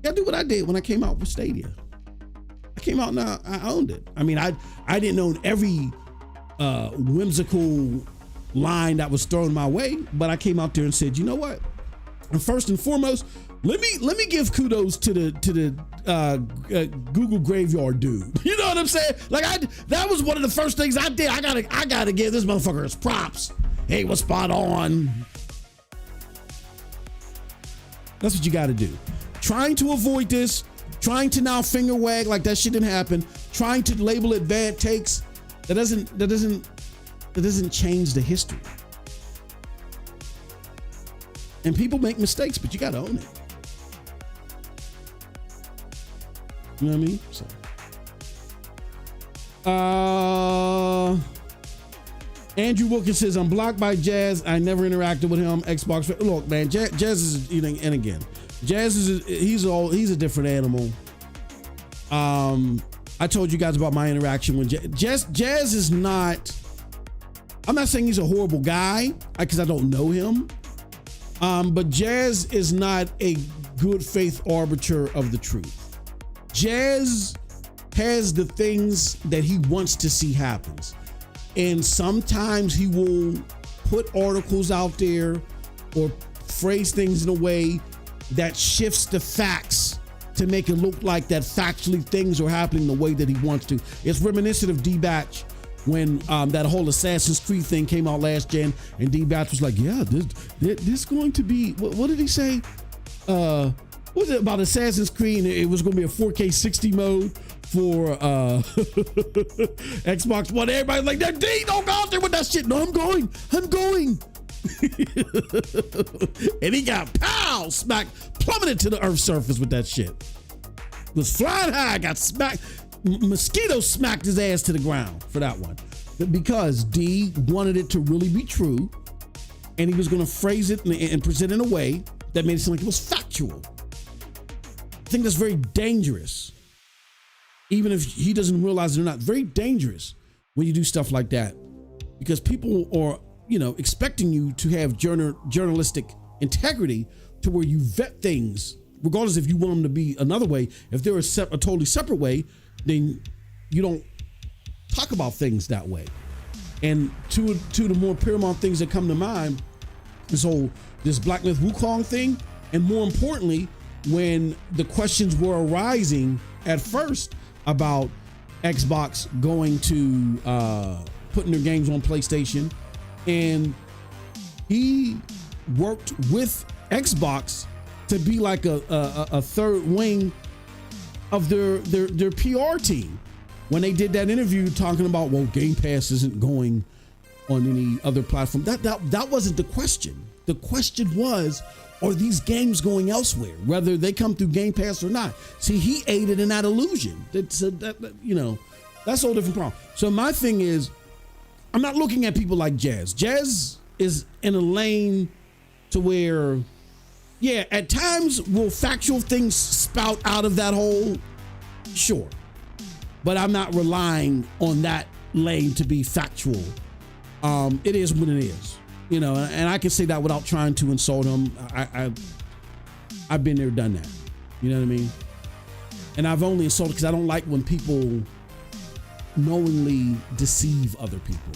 I do what I did when I came out with Stadia. I came out and I owned it. I mean, I didn't own every whimsical line that was thrown my way, but I came out there and said, you know what? And first and foremost, let me give kudos to the Google Graveyard dude. You know what I'm saying? That was one of the first things I did. I gotta give this motherfucker his props. Hey, what's spot on? That's what you gotta do. Trying to avoid this, trying to now finger wag like that shit didn't happen, trying to label it bad takes, that doesn't change the history. And people make mistakes, but you gotta own it. You know what I mean? Andrew Wilkins says, I'm blocked by Jazz. I never interacted with him. Xbox. Look, man, Jazz is, and again, Jazz is, he's a different animal. I told you guys about my interaction with Jazz. Jazz is not, I'm not saying he's a horrible guy, because I don't know him. But Jazz is not a good faith arbiter of the truth. Jazz has the things that he wants to see happen. And sometimes he will put articles out there or phrase things in a way that shifts the facts to make it look like that factually things are happening the way that he wants to. It's reminiscent of D-Batch when that whole Assassin's Creed thing came out last gen, and D-Batch was like, yeah, this going to be, what did he say? What was it about Assassin's Creed? It was going to be a 4K 60 mode for Xbox One. Everybody's like, that D, don't go out there with that shit. No, I'm going. And he got plummeted to the earth's surface with that shit. Was flying high, got smacked. Mosquito smacked his ass to the ground for that one. Because D wanted it to really be true. and he was going to phrase it and present it in a way that made it seem like it was factual. I think that's very dangerous. Even if he doesn't realize they're not, very dangerous when you do stuff like that, because people are, expecting you to have journalistic integrity to where you vet things, regardless if you want them to be another way. If they're a totally separate way, then you don't talk about things that way. And two of the more paramount things that come to mind, this Black Myth Wukong thing, and more importantly, when the questions were arising at first about Xbox going to putting their games on PlayStation, and he worked with Xbox to be like a third wing of their PR team when they did that interview talking about, well, Game Pass isn't going on any other platform. That wasn't the question. The question was, are these games going elsewhere, whether they come through Game Pass or not? See, he aided in that illusion. That's a whole different problem. So my thing is, I'm not looking at people like Jazz. Jazz is in a lane to where, yeah, at times will factual things spout out of that hole? Sure. But I'm not relying on that lane to be factual. It is what it is. And I can say that without trying to insult him. I've been there, done that. You know what I mean? And I've only insulted because I don't like when people knowingly deceive other people.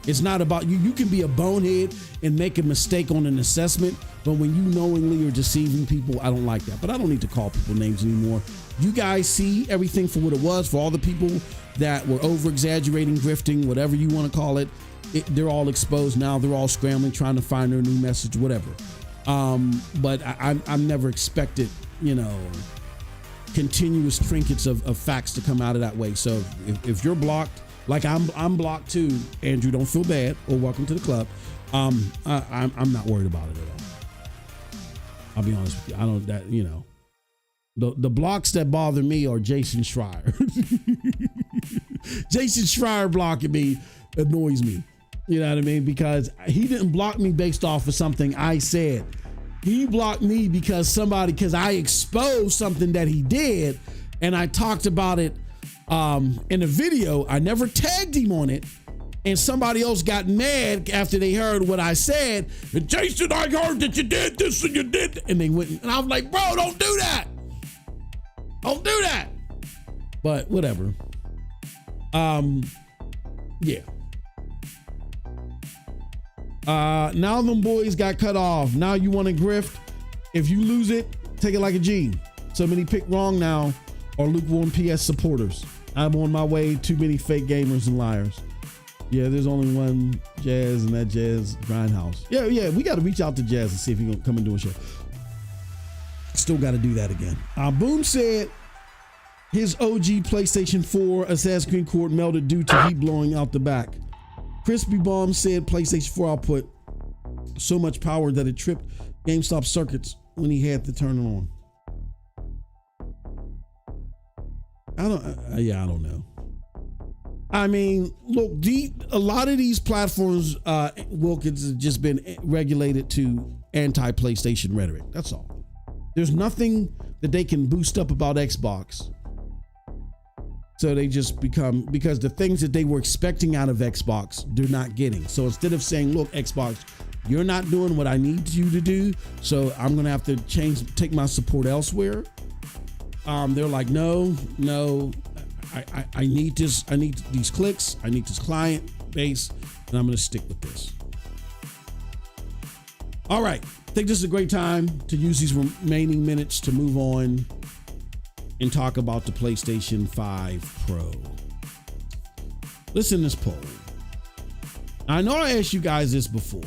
It's not about you. You can be a bonehead and make a mistake on an assessment, but when you knowingly are deceiving people, I don't like that. But I don't need to call people names anymore. You guys see everything for what it was. For all the people that were over-exaggerating, grifting, whatever you want to call it, they're all exposed now. They're all scrambling, trying to find their new message, whatever. But I'm never expected, continuous trinkets of facts to come out of that way. So if you're blocked, like I'm blocked too, Andrew, don't feel bad, or welcome to the club. I'm not worried about it at all. I'll be honest with you. I don't, the blocks that bother me are Jason Schreier. Jason Schreier blocking me annoys me. You know what I mean? Because he didn't block me based off of something I said. He blocked me because I exposed something that he did, and I talked about it in a video. I never tagged him on it, and somebody else got mad after they heard what I said. And Jason, I heard that you did this and you did, and they went, and I was like, bro, don't do that. Don't do that. But whatever. Yeah. Now them boys got cut off. Now you want to grift. If you lose it, take it like a G. So many pick wrong now are lukewarm PS supporters. I'm on my way. Too many fake gamers and liars. Yeah, there's only one Jazz, and that Jazz Grindhouse. Yeah, we got to reach out to Jazz and see if he gonna come and do a show. Still got to do that again. Boom said his OG PlayStation 4 Assassin's Creed cord melted due to heat blowing out the back. Crispy Bomb said PlayStation 4 output so much power that it tripped GameStop circuits when he had to turn it on. I don't know. I mean, look, a lot of these platforms, Wilkins, have just been regulated to anti-PlayStation rhetoric. That's all. There's nothing that they can boost up about Xbox. So they just become, because the things that they were expecting out of Xbox, they're not getting. So instead of saying, look, Xbox, you're not doing what I need you to do, so I'm going to have to take my support elsewhere. They're like, no, I need this. I need these clicks. I need this client base, and I'm going to stick with this. All right. I think this is a great time to use these remaining minutes to move on and talk about the PlayStation 5 Pro. Listen to this poll. I know I asked you guys this before.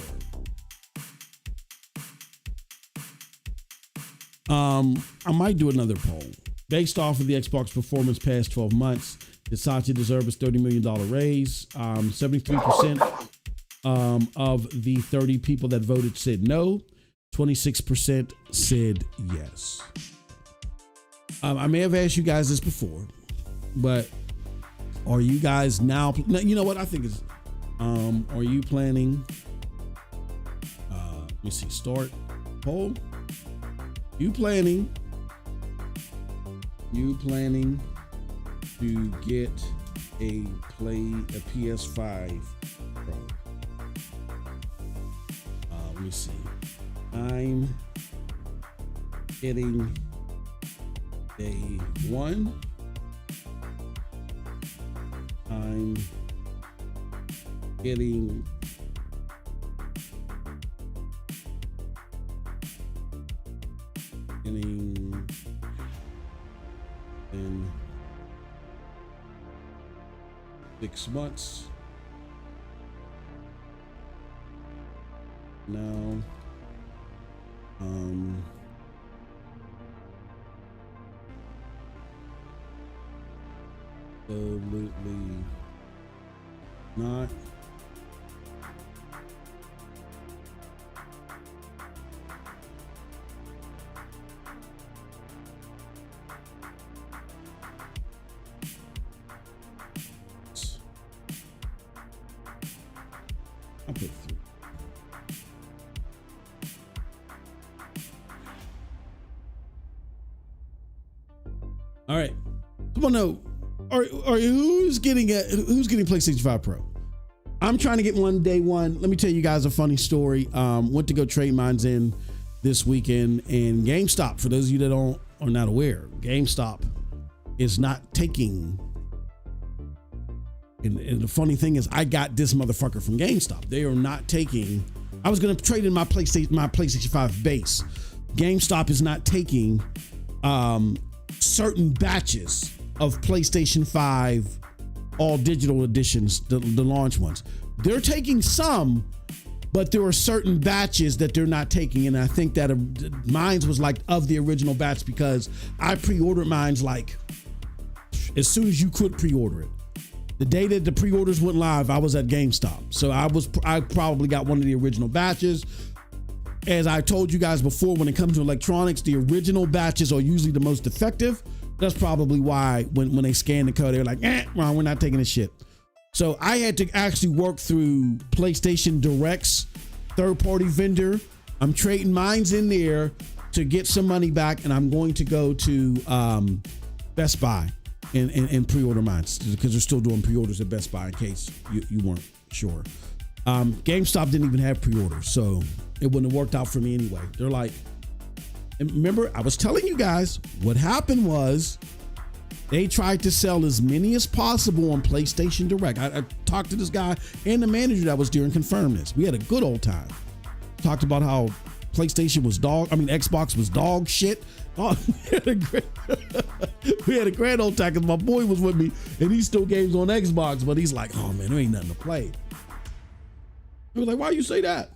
I might do another poll. Based off of the Xbox performance past 12 months, did Satya deserve his $30 million raise? 73% of the 30 people that voted said no. 26% said yes. I may have asked you guys this before, but are you guys now, you know what I think is, are you planning me see. Start poll. You planning to get a PS5 Pro? Let me see. I'm getting day one. I'm getting in 6 months. Now, absolutely not. I'll put 3. All right. Come on, no. Or who's getting PlayStation 5 Pro? I'm trying to get one day one. Let me tell you guys a funny story. Went to go trade mines in this weekend, and GameStop, for those of you that are not aware, GameStop is not taking. And the funny thing is, I got this motherfucker from GameStop. They are not taking. I was going to trade in my PlayStation 5 base. GameStop is not taking certain batches of PlayStation 5 all digital editions, the launch ones. They're taking some, but there are certain batches that they're not taking. And I think that mine's was like of the original batch, because I pre-ordered mine's like as soon as you could pre-order it. The day that the pre-orders went live, I was at GameStop. So I probably got one of the original batches. As I told you guys before, when it comes to electronics, the original batches are usually the most effective. That's probably why when they scan the code, they're like, wrong, we're not taking this shit. So I had to actually work through PlayStation Direct's third-party vendor. I'm trading mines in there to get some money back, and I'm going to go to Best Buy and pre-order mines, because they're still doing pre-orders at Best Buy, in case you weren't sure. GameStop didn't even have pre-orders, so it wouldn't have worked out for me anyway. They're like, and remember, I was telling you guys what happened was they tried to sell as many as possible on PlayStation Direct. I talked to this guy and the manager that was there and confirmed this. We had a good old time. Talked about how PlayStation was Xbox was dog shit. Oh, we had a grand old time, because my boy was with me and he still games on Xbox, but he's like, oh man, there ain't nothing to play. We were like, why you say that?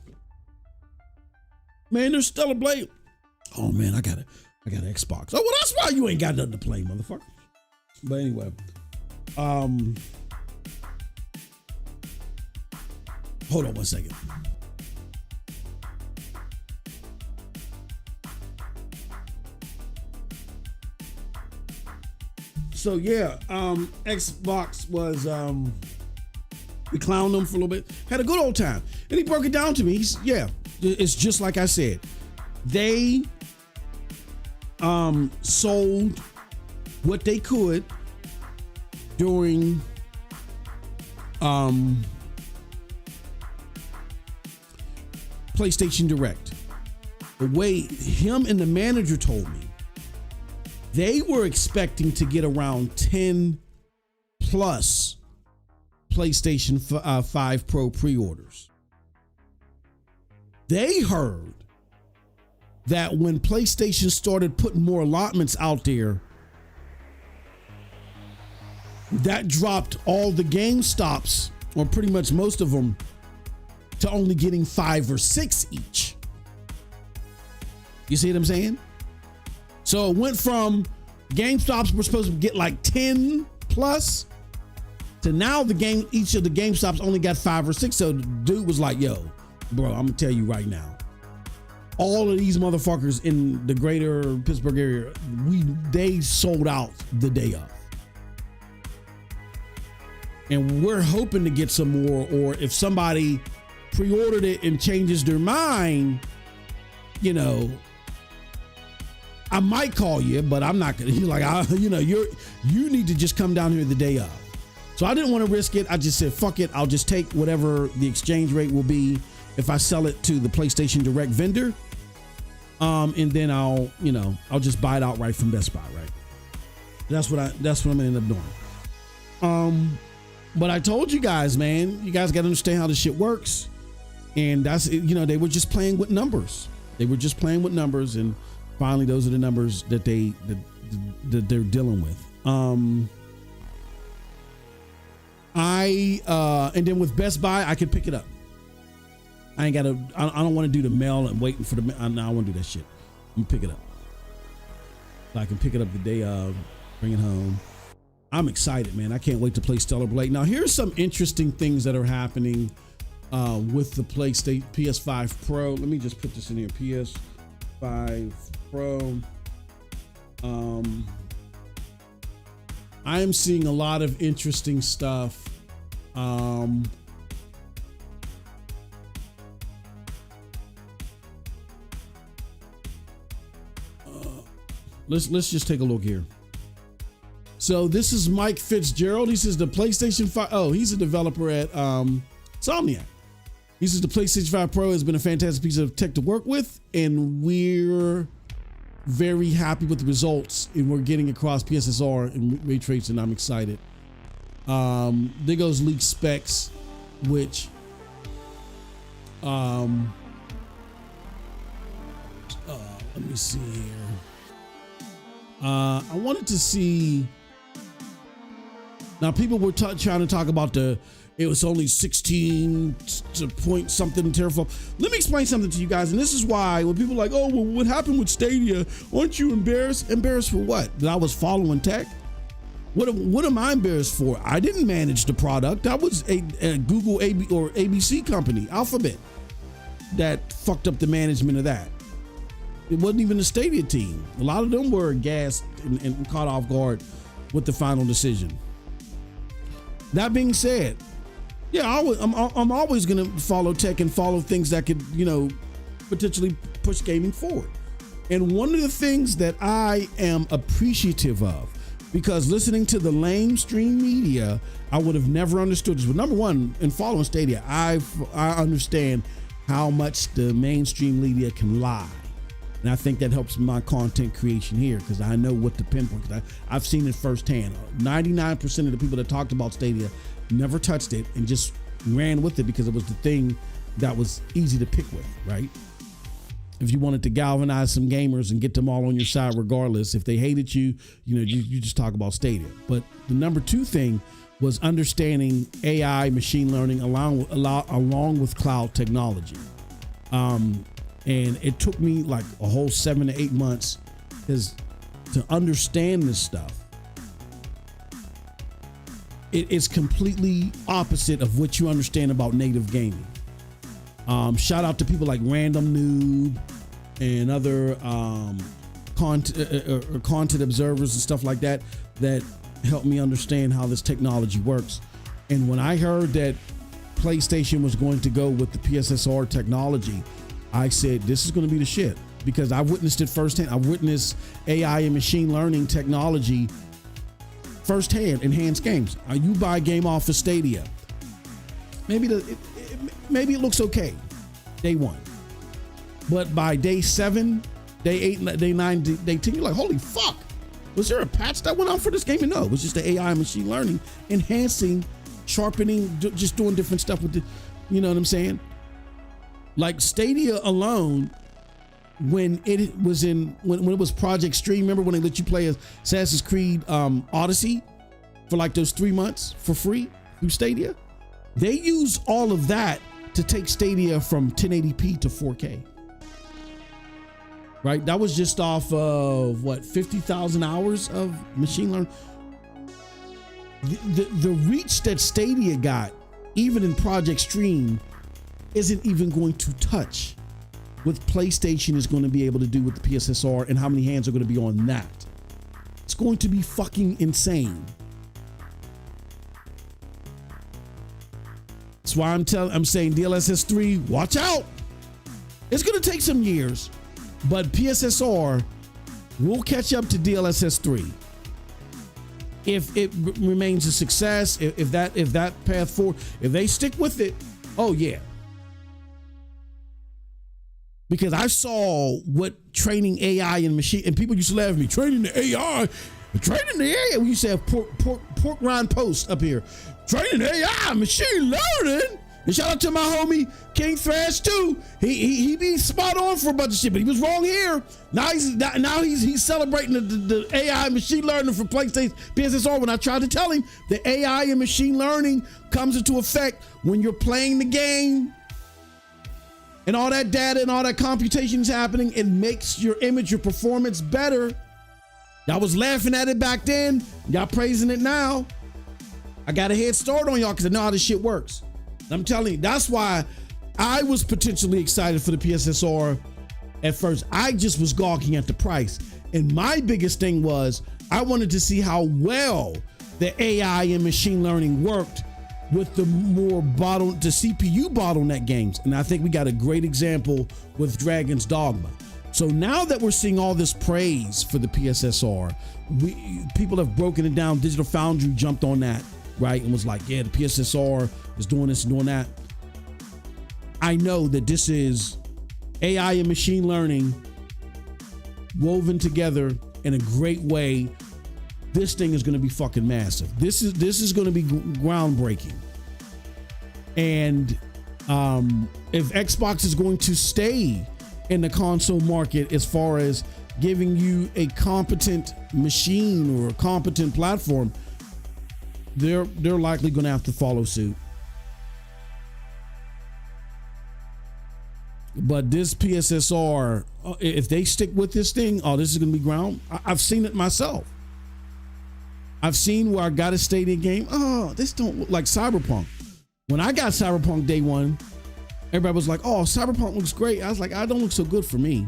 Man, there's still a blade. Oh man, I got an Xbox. Oh well, that's why you ain't got nothing to play, motherfucker. But anyway, hold on one second. So yeah, Xbox was we clowned them for a little bit, had a good old time, and he broke it down to me. It's just like I said. They sold what they could during PlayStation Direct. The way him and the manager told me, they were expecting to get around 10 plus PlayStation 5 Pro pre-orders. They heard that when PlayStation started putting more allotments out there, that dropped all the GameStops, or pretty much most of them, to only getting 5 or 6 each. You see what I'm saying? So it went from GameStops were supposed to get like 10 plus to now each of the GameStops only got 5 or 6. So the dude was like, yo, bro, I'm gonna tell you right now, all of these motherfuckers in the greater Pittsburgh area, they sold out the day of. And we're hoping to get some more, or if somebody pre-ordered it and changes their mind, you know, I might call you, but I'm not gonna. He's like, you need to just come down here the day of. So I didn't want to risk it. I just said, fuck it. I'll just take whatever the exchange rate will be if I sell it to the PlayStation Direct vendor. And then I'll just buy it outright from Best Buy, right? That's what I'm gonna end up doing. But I told you guys, man, you guys got to understand how this shit works. And that's, they were just playing with numbers. And finally, those are the numbers that they're dealing with. And then with Best Buy, I can pick it up. I don't want to do the mail and waiting for the, I want to do that shit. I'm pick it up. So I can pick it up the day of, bring it home. I'm excited, man. I can't wait to play Stellar Blade. Now, here's some interesting things that are happening with the PlayStation PS5 Pro. Let me just put this in here. PS5 Pro. I am seeing a lot of interesting stuff. Let's just take a look here. So this is Mike Fitzgerald. He says the PlayStation 5. Oh, he's a developer at Insomniac. He says the PlayStation 5 Pro has been a fantastic piece of tech to work with, and we're very happy with the results, and we're getting across PSSR and ray tracing. I'm excited. There goes leaked specs, which let me see here. I wanted to see. Now, people were trying to talk about it was only 16 to point something teraflop. Let me explain something to you guys. And this is why when people are like, oh, well, what happened with Stadia? Aren't you embarrassed? Embarrassed for what? That I was following tech? What am I embarrassed for? I didn't manage the product. That was a Google or ABC company, Alphabet, that fucked up the management of that. It wasn't even the Stadia team. A lot of them were gassed and caught off guard with the final decision. That being said, yeah, I'm always going to follow tech and follow things that could, potentially push gaming forward. And one of the things that I am appreciative of, because listening to the lamestream media, I would have never understood this. But number one, in following Stadia, I understand how much the mainstream media can lie. And I think that helps my content creation here because I know what to pinpoint. I've seen it firsthand. 99% of the people that talked about Stadia never touched it and just ran with it because it was the thing that was easy to pick with, right? If you wanted to galvanize some gamers and get them all on your side regardless, if they hated you, you just talk about Stadia. But the number two thing was understanding AI, machine learning, along with cloud technology. And it took me like a whole 7 to 8 months to understand this stuff. It's completely opposite of what you understand about native gaming. Shout out to people like Random Noob and other content observers and stuff like that helped me understand how this technology works. And when I heard that PlayStation was going to go with the PSSR technology, I said, this is going to be the shit, because I witnessed it firsthand. I witnessed AI and machine learning technology firsthand, enhanced games. You buy a game off of Stadia. Maybe it looks okay day one, but by day 7, day 8, day 9, day 10, you're like, holy fuck, was there a patch that went out for this game? And no, it was just the AI and machine learning, enhancing, sharpening, just doing different stuff with it. You know what I'm saying? Like Stadia alone, when it was Project Stream, remember when they let you play Assassin's Creed Odyssey for like those 3 months for free through Stadia? They use all of that to take Stadia from 1080p to 4K. Right? That was just off of 50,000 hours of machine learning. The reach that Stadia got, even in Project Stream, isn't even going to touch what PlayStation is going to be able to do with the PSSR and how many hands are going to be on that. It's going to be fucking insane. That's why I'm saying DLSS 3, watch out. It's going to take some years, but PSSR will catch up to DLSS 3 if it remains a success. If that path forward, if they stick with it, oh yeah. Because I saw what training AI and machine, and people used to laugh at me, training the AI. We used to have pork rind posts up here. Training AI, machine learning. And shout out to my homie King Thrash too. He be spot on for a bunch of shit, but he was wrong here. Now he's celebrating the AI machine learning for PlayStation PSSR. When I tried to tell him the AI and machine learning comes into effect when you're playing the game, and all that data and all that computation is happening, it makes your image, your performance better. Y'all was laughing at it back then. Y'all praising it now. I got a head start on y'all because I know how this shit works. I'm telling you, that's why I was potentially excited for the PSSR at first. I just was gawking at the price. And my biggest thing was I wanted to see how well the AI and machine learning worked with the more the CPU bottleneck games. And I think we got a great example with Dragon's Dogma. So now that we're seeing all this praise for the PSSR, people have broken it down. Digital Foundry jumped on that, right? And was like, yeah, the PSSR is doing this and doing that. I know that this is AI and machine learning woven together in a great way. This thing is going to be fucking massive. This is going to be groundbreaking. And if Xbox is going to stay in the console market as far as giving you a competent machine or a competent platform, they're likely going to have to follow suit. But this PSSR, if they stick with this thing, this is going to be ground. I've seen it myself. I've seen where I got a Stadia game. This don't look like Cyberpunk. When I got Cyberpunk day one, everybody was like, Cyberpunk looks great. I was like, I don't look so good for me.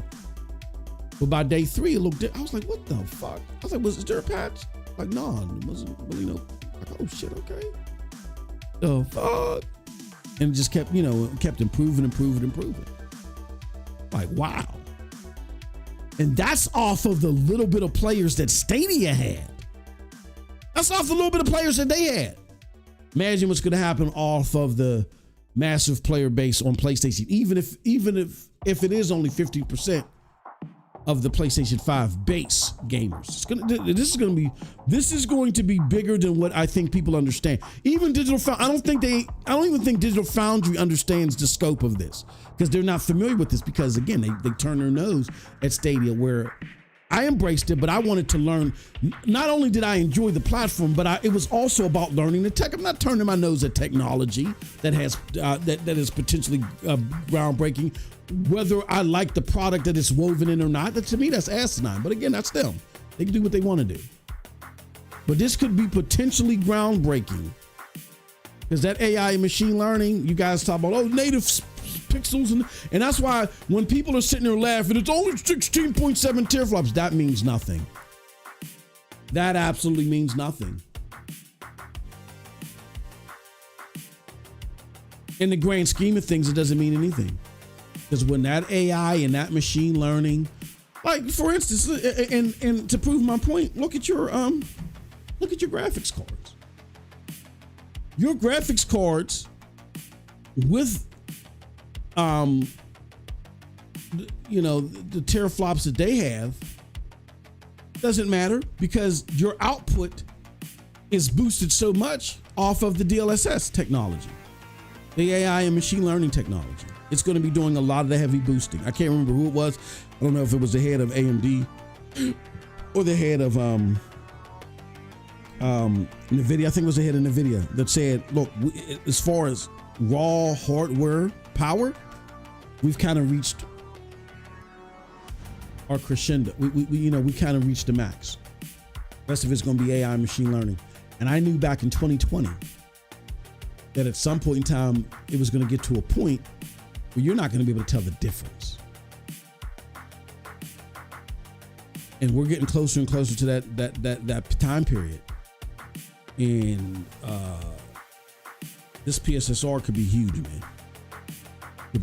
But by day 3, it looked, I was like, what the fuck? I was like, was there a patch? Like, no, it wasn't really no. Like, oh shit, okay. The fuck? And it just kept, kept improving. Like, wow. And that's off of the little bit of players that Stadia had. That's off the little bit of players that they had. Imagine what's going to happen off of the massive player base on PlayStation, even if it is only 50% of the PlayStation 5 base gamers. This is going to be bigger than what I think people understand. Even Digital Foundry, I don't even think Digital Foundry understands the scope of this because they're not familiar with this because again, they turn their nose at Stadia, where I embraced it, but I wanted to learn. Not only did I enjoy the platform, but it was also about learning the tech. I'm not turning my nose at technology that has that is potentially groundbreaking. Whether I like the product that it's woven in or not, to me that's asinine. But again, that's them. They can do what they want to do. But this could be potentially groundbreaking because that AI and machine learning, you guys talk about native pixels, and that's why when people are sitting there laughing, it's only 16.7 teraflops. That means nothing. That absolutely means nothing. In the grand scheme of things, it doesn't mean anything. Because when that AI and that machine learning, like for instance, and to prove my point, look at your graphics cards. Your graphics cards with the teraflops that they have doesn't matter because your output is boosted so much off of the DLSS technology, the AI and machine learning technology. It's going to be doing a lot of the heavy boosting. I can't remember who it was. I don't know if it was the head of AMD or the head of NVIDIA. I think it was the head of NVIDIA that said, look, as far as raw hardware power, we've kind of reached our crescendo. We kind of reached the max. The rest of it's going to be AI machine learning. And I knew back in 2020 that at some point in time, it was going to get to a point where you're not going to be able to tell the difference. And we're getting closer and closer to that time period. And this PSSR could be huge, man.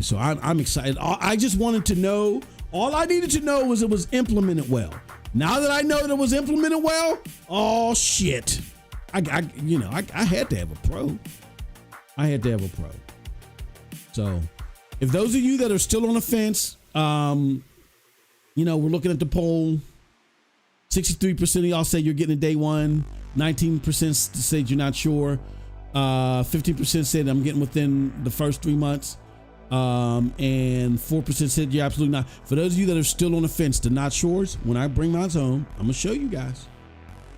So I'm excited. I just wanted to know All I needed to know was it was implemented well. Now that I know that it was implemented well, oh shit. I had to have a pro. I had to have a pro. So if those of you that are still on the fence, we're looking at the poll. 63% of y'all say you're getting it day one. 19% said you're not sure. 15% said I'm getting within the first 3 months. And 4% said you're absolutely not. For those of you that are still on the fence, the not sures, when I bring mine home, I'm gonna show you guys.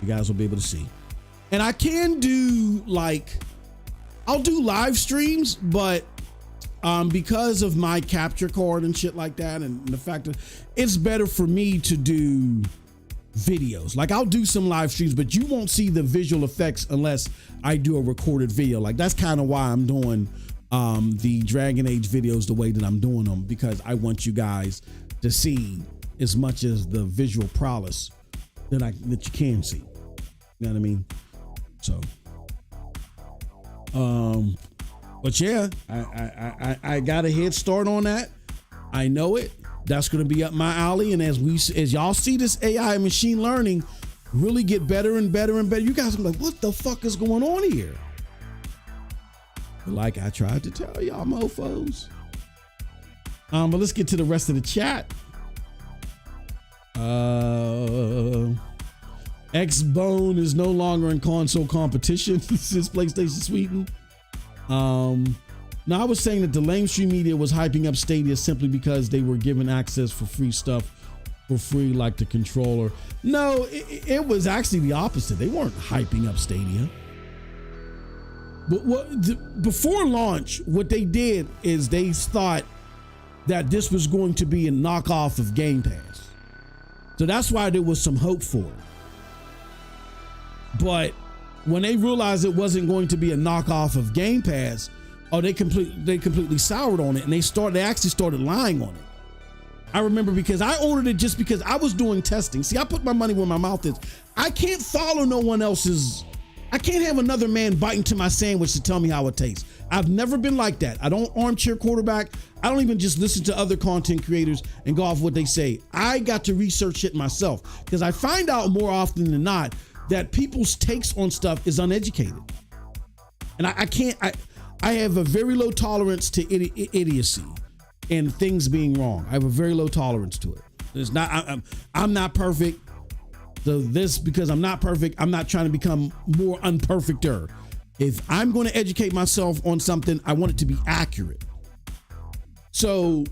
You guys will be able to see. And I can do I'll do live streams, but because of my capture card and shit like that, and the fact that it's better for me to do videos. I'll do some live streams, but you won't see the visual effects unless I do a recorded video. That's kind of why I'm doing the Dragon Age videos the way that I'm doing them, because I want you guys to see as much as the visual prowess that you can see. You know what I mean? So, but yeah, I got a head start on that. I know it. That's going to be up my alley. And as y'all see this AI and machine learning really get better and better and better, you guys are like, what the fuck is going on here? Like I tried to tell y'all mofos. But let's get to the rest of the chat. X-Bone is no longer in console competition since PlayStation Sweden. Now I was saying that the mainstream media was hyping up Stadia simply because they were given access for free stuff for free, like the controller. No, it was actually the opposite. They weren't hyping up Stadia. But before launch, what they did is they thought that this was going to be a knockoff of Game Pass. So that's why there was some hope for it. But when they realized it wasn't going to be a knockoff of Game Pass, they completely soured on it, and they actually started lying on it. I remember because I ordered it just because I was doing testing. See, I put my money where my mouth is. I can't follow no one else's. I can't have another man biting to my sandwich to tell me how it tastes. I've never been like that. I don't armchair quarterback. I don't even just listen to other content creators and go off what they say. I got to research it myself, because I find out more often than not that people's takes on stuff is uneducated. And I have a very low tolerance to idiocy and things being wrong. I have a very low tolerance to it. It's not, I'm not perfect. So because I'm not perfect, I'm not trying to become more unperfecter. If I'm going to educate myself on something, I want it to be accurate. So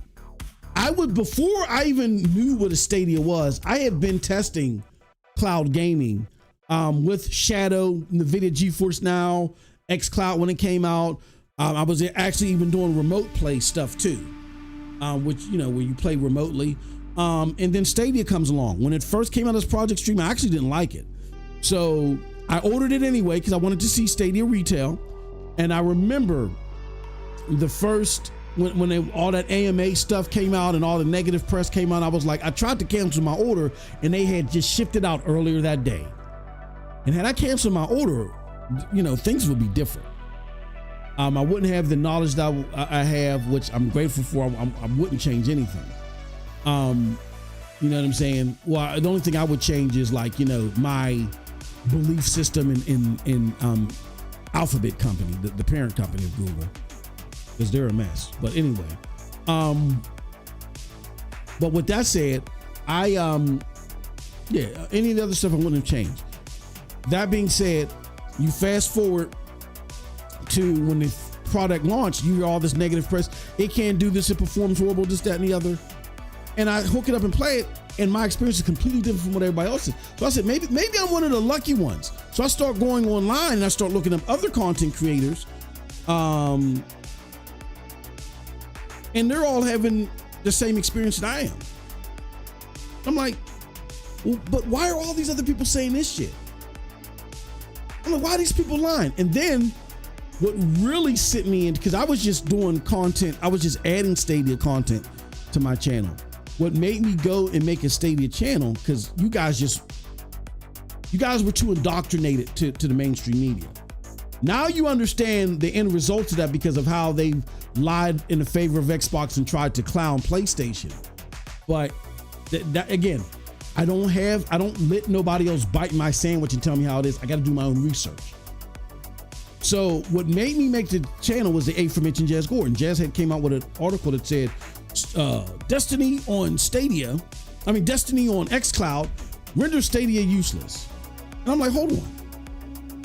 before I even knew what a Stadia was, I had been testing cloud gaming with Shadow, NVIDIA GeForce Now, xCloud when it came out. I was actually even doing remote play stuff too, which, where you play remotely. And then Stadia comes along. When it first came out as Project Stream, I actually didn't like it. So I ordered it anyway because I wanted to see Stadia retail. And I remember the first, when all that AMA stuff came out and all the negative press came out, I was like, I tried to cancel my order and they had just shipped it out earlier that day. And had I canceled my order, things would be different. I wouldn't have the knowledge that I have, which I'm grateful for. I wouldn't change anything. You know what I'm saying? Well, the only thing I would change is my belief system in Alphabet company, the parent company of Google, because they're a mess. But anyway, but with that said, any of the other stuff I wouldn't have changed. That being said, you fast forward to when the product launched, you hear all this negative press. It can't do this, it performs horrible, this, that, and the other. And I hook it up and play it, and my experience is completely different from what everybody else is. So I said, maybe I'm one of the lucky ones. So I start going online and I start looking up other content creators, and they're all having the same experience that I am. I'm like, well, but why are all these other people saying this shit? I'm like, why are these people lying? And then what really sent me in, because I was just doing content, I was just adding Stadia content to my channel. What made me go and make a Stadia channel, because you guys were too indoctrinated to the mainstream media. Now you understand the end result of that because of how they lied in the favor of Xbox and tried to clown PlayStation. But that again, I don't let nobody else bite my sandwich and tell me how it is. I got to do my own research. So what made me make the channel was the aforementioned Jazz Gordon. Jazz had came out with an article that said Destiny on xCloud renders Stadia useless. And I'm like, hold on.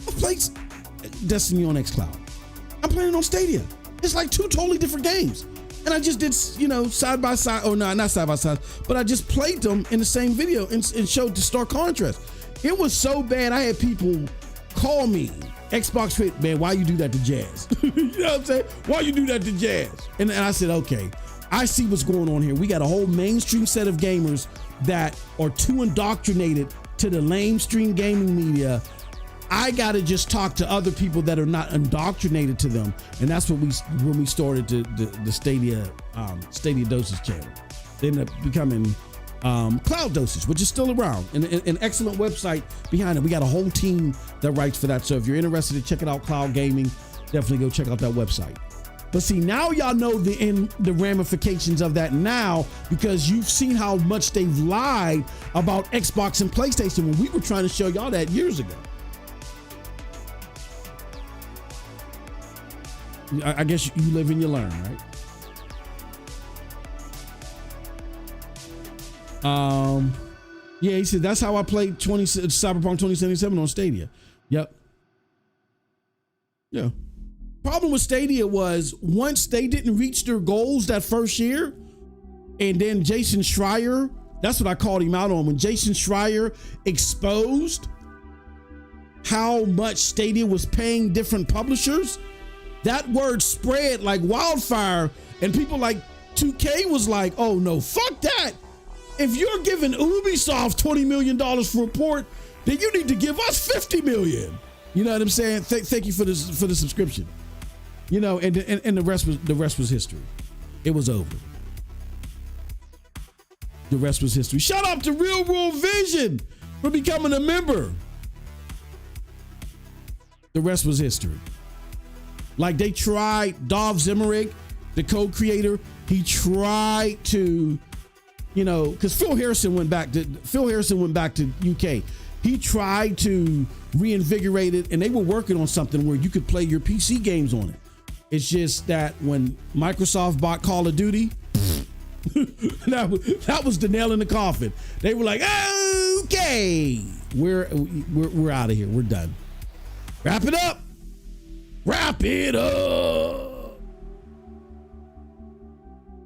I've played Destiny on xCloud. I'm playing it on Stadia. It's like two totally different games. And I just did, side by side, or no, not side by side, but I just played them in the same video and showed the stark contrast. It was so bad, I had people call me, Xbox Fit, man, why you do that to Jazz? You know what I'm saying? Why you do that to Jazz? And I said, okay, I see what's going on here. We got a whole mainstream set of gamers that are too indoctrinated to the mainstream gaming media. I gotta just talk to other people that are not indoctrinated to them, and that's when we started the Stadia Dosage channel. They ended up becoming Cloud Dosage, which is still around, and an excellent website behind it. We got a whole team that writes for that. So if you're interested to check it out, Cloud Gaming, definitely go check out that website. But see, now y'all know the ramifications of that now, because you've seen how much they've lied about Xbox and PlayStation when we were trying to show y'all that years ago. I guess you live and you learn, right? Yeah, he said that's how I played Cyberpunk 2077 on Stadia. Yep. Yeah. Problem with Stadia was once they didn't reach their goals that first year, and then Jason Schreier, that's what I called him out on, when Jason Schreier exposed how much Stadia was paying different publishers. That word spread like wildfire, and people like 2K was like, oh no, fuck that. If you're giving Ubisoft $20 million for a port, then you need to give us $50 million. You know what I'm saying? Thank you for the subscription. And the rest was history. It was over. The rest was history. Shout out to Real World Vision for becoming a member. The rest was history. Like they tried, Dov Zimmerich, the co-creator, he tried to, because Phil Harrison went back to UK. He tried to reinvigorate it, and they were working on something where you could play your PC games on it. It's just that when Microsoft bought Call of Duty, that was the nail in the coffin. They were like, okay, we're out of here. We're done. Wrap it up. Wrap it up.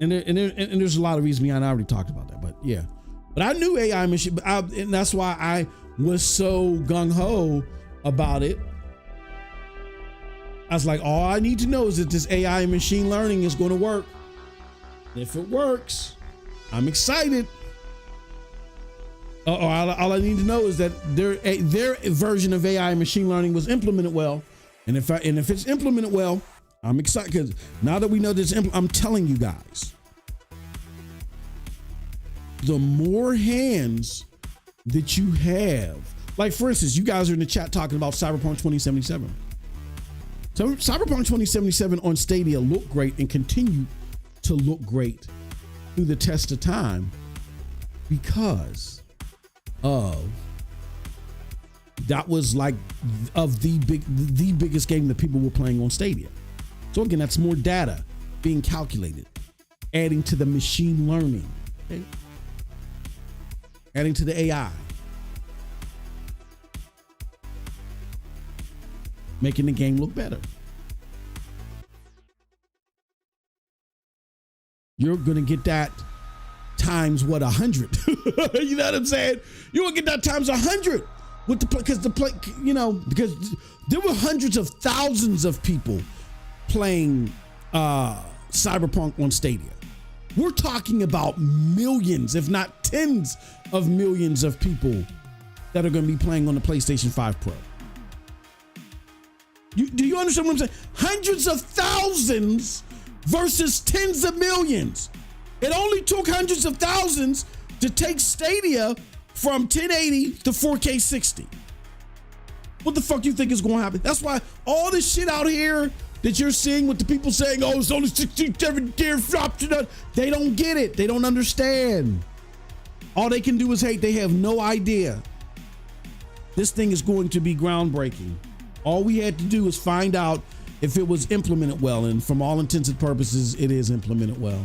And there's a lot of reasons behind it. I already talked about that, but yeah. But I knew AI machine, and that's why I was so gung-ho about it. I was like, all I need to know is that this AI and machine learning is going to work. And if it works, I'm excited. All I need to know is that their version of AI and machine learning was implemented well. And if it's implemented well, I'm excited, because now that we know this, I'm telling you guys, the more hands that you have, like for instance, you guys are in the chat talking about Cyberpunk 2077. So Cyberpunk 2077 on Stadia looked great and continue to look great through the test of time because of that was like of the biggest game that people were playing on Stadia. So again, that's more data being calculated, adding to the machine learning, okay? Adding to the AI, making the game look better. You're gonna get that times 100. You know what I'm saying? You're gonna get that times 100 with because there were hundreds of thousands of people playing Cyberpunk on Stadia. We're talking about millions, if not tens of millions of people that are going to be playing on the PlayStation 5 Pro. Do you understand what I'm saying? Hundreds of thousands versus tens of millions. It only took hundreds of thousands to take Stadia from 1080 to 4K 60. What the fuck you think is going to happen? That's why all this shit out here that you're seeing with the people saying, oh, it's only 67 tier flops, they don't get it. They don't understand. All they can do is hate. They have no idea. This thing is going to be groundbreaking. All we had to do is find out if it was implemented well, and from all intents and purposes, it is implemented well.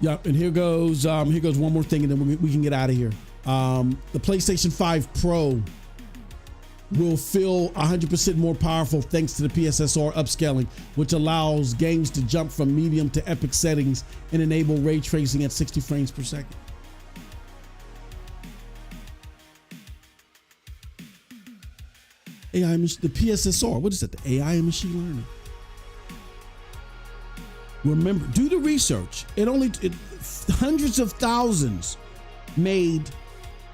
Yep, and here goes one more thing, and then we can get out of here. The PlayStation 5 Pro will feel 100% more powerful thanks to the PSSR upscaling, which allows games to jump from medium to epic settings and enable ray tracing at 60 frames per second. The PSSR, what is that? The AI and machine learning. Remember, do the research. Hundreds of thousands made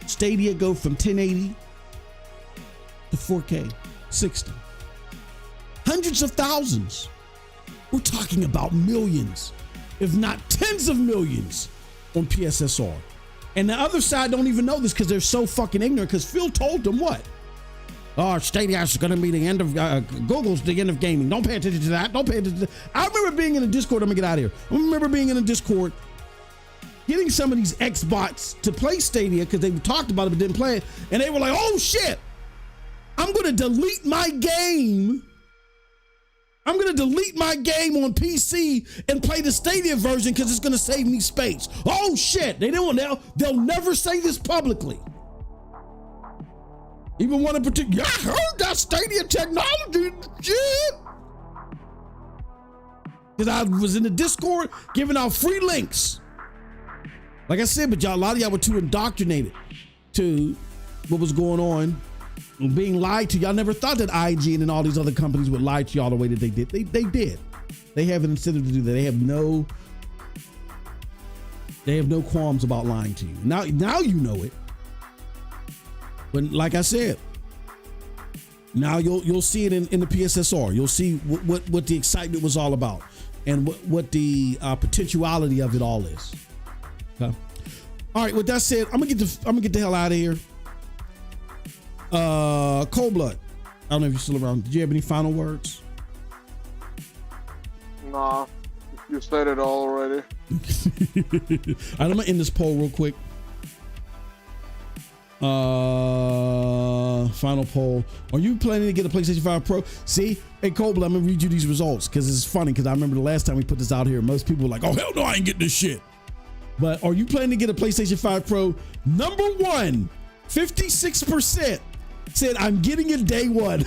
Stadia go from 1080 to 4K 60. Hundreds of thousands. We're talking about millions, if not tens of millions on PSSR. And the other side don't even know this because they're so fucking ignorant, because Phil told them what? Oh, Stadia is going to be the end of Google's the end of gaming. Don't pay attention to that. Don't pay attention to that. I remember being in a Discord. I'm going to get out of here. I remember being in a Discord, getting some of these Xbots to play Stadia because they talked about it but didn't play it. And they were like, oh shit, I'm going to delete my game. I'm going to delete my game on PC and play the Stadia version because it's going to save me space. Oh shit. They'll never say this publicly. Even one in particular, I heard that Stadia technology shit. Because I was in the Discord giving out free links. Like I said, but a lot of y'all were too indoctrinated to what was going on and being lied to. Y'all never thought that IGN and all these other companies would lie to y'all the way that they did. They did. They have an incentive to do that. They have no qualms about lying to you. Now you know it. But like I said, now you'll see it in the PSSR. You'll see what the excitement was all about and what the potentiality of it all is. Okay. All right. With that said, I'm gonna get the hell out of here. Cold Blood. I don't know if you're still around. Did you have any final words? Nah, you said it all already. All right, I'm gonna end this poll real quick. Final poll. Are you planning to get a PlayStation 5 Pro? See, hey Cold Blood, I'm gonna read you these results because it's funny, because I remember the last time we put this out here, most people were like, oh hell no, I ain't getting this shit. But are you planning to get a PlayStation 5 Pro? Number one, 56% said I'm getting it day one.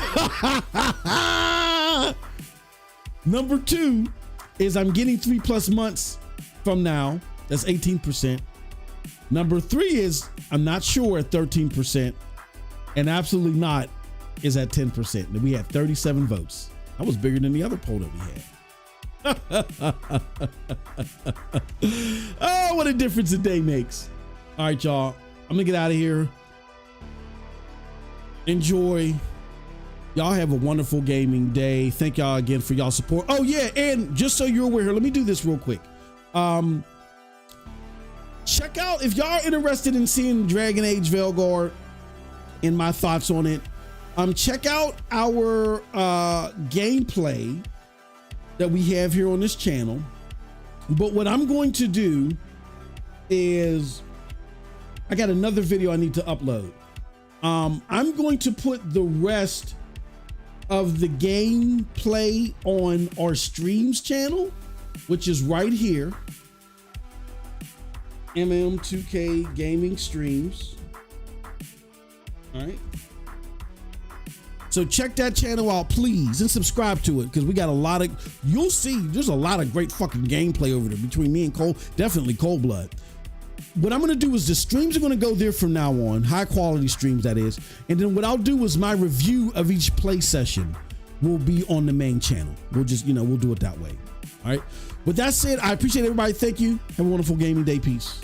Number two is I'm getting 3+ months from now. That's 18%. Number three is I'm not sure at 13%, and absolutely not is at 10%. And we had 37 votes. That was bigger than the other poll that we had. Oh, what a difference a day makes. All right, y'all. I'm gonna get out of here. Enjoy. Y'all have a wonderful gaming day. Thank y'all again for y'all support. Oh yeah, and just so you're aware here, let me do this real quick. Check out, if y'all are interested in seeing Dragon Age Veilguard and my thoughts on it, check out our gameplay that we have here on this channel. But what I'm going to do is, I got another video I need to upload. I'm going to put the rest of the gameplay on our streams channel, which is right here. MM2K Gaming Streams. All right. So check that channel out, please, and subscribe to it, because we got you'll see there's a lot of great fucking gameplay over there between me and Cole, definitely Cold Blood. What I'm going to do is the streams are going to go there from now on, high quality streams, that is. And then what I'll do is my review of each play session will be on the main channel. We'll just, we'll do it that way. All right. With that said, I appreciate everybody. Thank you. Have a wonderful gaming day. Peace.